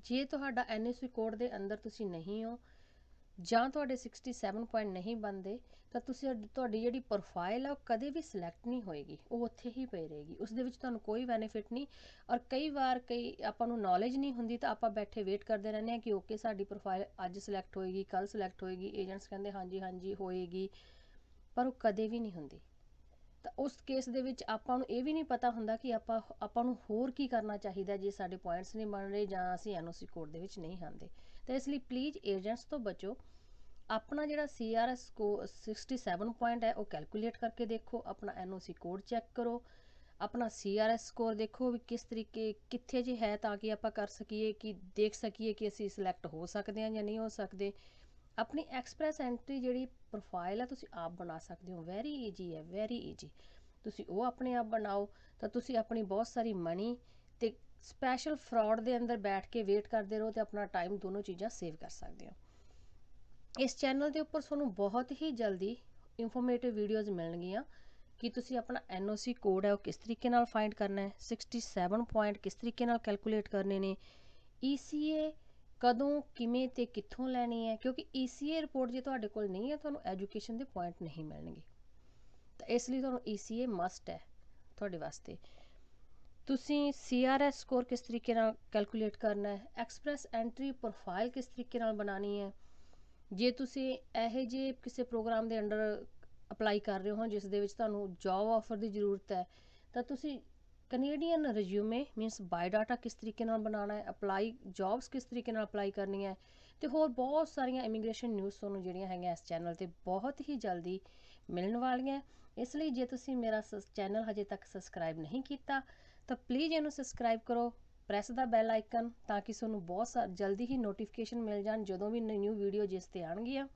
ਜੇ ਤੁਹਾਡਾ NOC ਕੋਡ ਦੇ ਅੰਦਰ ਤੁਸੀਂ ਨਹੀਂ ਹੋ ਜਾਂ ਤੁਹਾਡੇ 67 ਪੁਆਇੰਟ ਨਹੀਂ ਬਣਦੇ, ਤਾਂ ਤੁਹਾਡੀ ਜਿਹੜੀ ਪ੍ਰੋਫਾਈਲ ਹੈ ਉਹ ਕਦੇ ਵੀ ਸਿਲੈਕਟ ਨਹੀਂ ਹੋਏਗੀ, ਉਹ ਉੱਥੇ ਹੀ ਪਈ ਰਹੇਗੀ। ਉਸ ਦੇ ਵਿੱਚ ਤੁਹਾਨੂੰ ਕੋਈ ਬੈਨੀਫਿਟ ਨਹੀਂ। ਔਰ ਕਈ ਵਾਰ ਆਪਾਂ ਨੂੰ ਨੌਲੇਜ ਨਹੀਂ ਹੁੰਦੀ, ਤਾਂ ਆਪਾਂ ਬੈਠੇ ਵੇਟ ਕਰਦੇ ਰਹਿੰਦੇ ਹਾਂ ਕਿ ਓਕੇ ਸਾਡੀ ਪ੍ਰੋਫਾਈਲ ਅੱਜ ਸਿਲੈਕਟ ਹੋਏਗੀ, ਕੱਲ੍ਹ ਸਿਲੈਕਟ ਹੋਏਗੀ। ਏਜੰਟਸ ਕਹਿੰਦੇ ਹਾਂਜੀ ਹਾਂਜੀ ਹੋਏਗੀ, ਪਰ ਉਹ ਕਦੇ ਵੀ ਨਹੀਂ ਹੁੰਦੀ। ਤਾਂ ਉਸ ਕੇਸ ਦੇ ਵਿੱਚ ਆਪਾਂ ਨੂੰ ਇਹ ਵੀ ਨਹੀਂ ਪਤਾ ਹੁੰਦਾ ਕਿ ਆਪਾਂ ਨੂੰ ਹੋਰ ਕੀ ਕਰਨਾ ਚਾਹੀਦਾ ਜੇ ਸਾਡੇ ਪੁਆਇੰਟਸ ਨਹੀਂ ਬਣ ਰਹੇ ਜਾਂ ਅਸੀਂ NOC ਕੋਡ ਦੇ ਵਿੱਚ ਨਹੀਂ ਆਉਂਦੇ। ਤਾਂ ਇਸ ਲਈ ਪਲੀਜ਼ ਏਜੰਟਸ ਤੋਂ ਬਚੋ। ਆਪਣਾ ਜਿਹੜਾ CRS 67 ਪੁਆਇੰਟ ਹੈ ਉਹ ਕੈਲਕੂਲੇਟ ਕਰਕੇ ਦੇਖੋ, ਆਪਣਾ NOC ਕੋਡ ਚੈੱਕ ਕਰੋ। ਆਪਣਾ CRS ਸਕੋਰ ਦੇਖੋ ਵੀ ਕਿਸ ਤਰੀਕੇ ਕਿੱਥੇ ਜੇ ਹੈ, ਤਾਂ ਕਿ ਆਪਾਂ ਕਰ ਸਕੀਏ ਕਿ ਦੇਖ ਸਕੀਏ ਕਿ ਅਸੀਂ ਸਿਲੈਕਟ ਹੋ ਸਕਦੇ ਹਾਂ ਜਾਂ ਨਹੀਂ ਹੋ ਸਕਦੇ। ਆਪਣੀ ਐਕਸਪ੍ਰੈਸ ਐਂਟਰੀ ਜਿਹੜੀ ਪ੍ਰੋਫਾਈਲ ਹੈ ਤੁਸੀਂ ਆਪ ਬਣਾ ਸਕਦੇ ਹੋ, ਵੈਰੀ ਈਜੀ ਹੈ, ਵੈਰੀ ਈਜੀ। ਤੁਸੀਂ ਉਹ ਆਪਣੇ ਆਪ ਬਣਾਓ ਤਾਂ ਤੁਸੀਂ ਆਪਣੀ ਬਹੁਤ ਸਾਰੀ ਮਨੀ ਤੇ ਸਪੈਸ਼ਲ ਫਰਾਡ ਦੇ ਅੰਦਰ ਬੈਠ ਕੇ ਵੇਟ ਕਰਦੇ ਰਹੋ ਤੇ ਆਪਣਾ ਟਾਈਮ, ਦੋਨੋਂ ਚੀਜ਼ਾਂ ਸੇਵ ਕਰ ਸਕਦੇ ਹੋ। ਇਸ ਚੈਨਲ ਦੇ ਉੱਪਰ ਤੁਹਾਨੂੰ ਬਹੁਤ ਹੀ ਜਲਦੀ ਇਨਫੋਰਮੇਟਿਵ ਵੀਡੀਓਜ਼ ਮਿਲਣਗੀਆਂ ਕਿ ਤੁਸੀਂ ਆਪਣਾ NOC ਕੋਡ ਹੈ ਉਹ ਕਿਸ ਤਰੀਕੇ ਨਾਲ ਫਾਈਂਡ ਕਰਨਾ ਹੈ, 67 ਪੁਆਇੰਟ ਕਿਸ ਤਰੀਕੇ ਨਾਲ ਕੈਲਕੂਲੇਟ ਕਰਨੇ ਨੇ, ECA ਕਦੋਂ ਕਿਵੇਂ ਤੇ ਕਿੱਥੋਂ ਲੈਣੀ ਹੈ, ਕਿਉਂਕਿ ECA ਰਿਪੋਰਟ ਜੇ ਤੁਹਾਡੇ ਕੋਲ ਨਹੀਂ ਹੈ ਤੁਹਾਨੂੰ ਐਜੂਕੇਸ਼ਨ ਦੇ ਪੁਆਇੰਟ ਨਹੀਂ ਮਿਲਣਗੇ, ਤਾਂ ਇਸ ਲਈ ਤੁਹਾਨੂੰ ECA ਮਸਟ ਹੈ ਤੁਹਾਡੇ ਵਾਸਤੇ। ਤੁਸੀਂ CRS ਸਕੋਰ ਕਿਸ ਤਰੀਕੇ ਨਾਲ ਕੈਲਕੂਲੇਟ ਕਰਨਾ ਹੈ, ਐਕਸਪ੍ਰੈਸ ਐਂਟਰੀ ਪ੍ਰੋਫਾਈਲ ਕਿਸ ਤਰੀਕੇ ਨਾਲ ਬਣਾਉਣੀ ਹੈ। ਜੇ ਤੁਸੀਂ ਇਹੋ ਜਿਹੇ ਕਿਸੇ ਪ੍ਰੋਗਰਾਮ ਦੇ ਅੰਡਰ ਅਪਲਾਈ ਕਰ ਰਹੇ ਹੋ ਜਿਸ ਦੇ ਵਿੱਚ ਤੁਹਾਨੂੰ ਜੌਬ ਆਫਰ ਦੀ ਜ਼ਰੂਰਤ ਹੈ, ਤਾਂ ਤੁਸੀਂ ਕੈਨੇਡੀਅਨ ਰਿਜ਼ਿਊਮੇ ਮੀਨਸ ਬਾਇਓਡਾਟਾ ਕਿਸ ਤਰੀਕੇ ਨਾਲ ਬਣਾਉਣਾ ਹੈ, ਅਪਲਾਈ ਜੌਬਸ ਕਿਸ ਤਰੀਕੇ ਨਾਲ ਅਪਲਾਈ ਕਰਨੀ ਹੈ, ਤੇ ਹੋਰ ਬਹੁਤ ਸਾਰੀਆਂ ਇਮੀਗ੍ਰੇਸ਼ਨ ਨਿਊਜ਼ ਤੁਹਾਨੂੰ ਜਿਹੜੀਆਂ ਹੈਗੀਆਂ ਇਸ ਚੈਨਲ 'ਤੇ ਬਹੁਤ ਹੀ ਜਲਦੀ ਮਿਲਣ ਵਾਲੀਆਂ। ਇਸ ਲਈ ਜੇ ਤੁਸੀਂ ਮੇਰਾ ਚੈਨਲ ਹਜੇ ਤੱਕ ਸਬਸਕ੍ਰਾਈਬ ਨਹੀਂ ਕੀਤਾ ਤਾਂ ਪਲੀਜ਼ ਇਹਨੂੰ ਸਬਸਕ੍ਰਾਈਬ ਕਰੋ, ਪ੍ਰੈਸ ਦਾ ਬੈਲ ਆਈਕਨ, ਤਾਂ ਕਿ ਤੁਹਾਨੂੰ ਬਹੁਤ ਜਲਦੀ ਹੀ ਨੋਟੀਫਿਕੇਸ਼ਨ ਮਿਲ ਜਾਣ ਜਦੋਂ ਵੀ ਨਿਊ ਵੀਡੀਓ ਜਿਸ 'ਤੇ ਆਉਣਗੀਆਂ।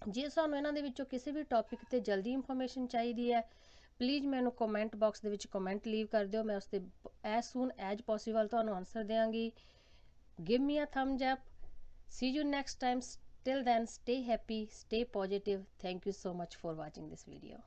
ਜੇ ਸਾਨੂੰ ਇਹਨਾਂ ਦੇ ਵਿੱਚੋਂ ਕਿਸੇ ਵੀ ਟੌਪਿਕ 'ਤੇ ਜਲਦੀ ਇਨਫੋਰਮੇਸ਼ਨ ਚਾਹੀਦੀ ਹੈ, ਪਲੀਜ਼ ਮੈਨੂੰ ਕਮੈਂਟ ਬਾਕਸ ਦੇ ਵਿੱਚ ਕਮੈਂਟ ਲੀਵ ਕਰ ਦਿਓ, ਮੈਂ ਉਸ 'ਤੇ ਐਜ਼ ਸੂਨ ਐਜ਼ ਪੋਸੀਬਲ ਤੁਹਾਨੂੰ ਆਨਸਰ ਦੇਵਾਂਗੀ। Give me a thumbs up, see you next time, till then stay happy, stay positive, thank you so much for watching this video।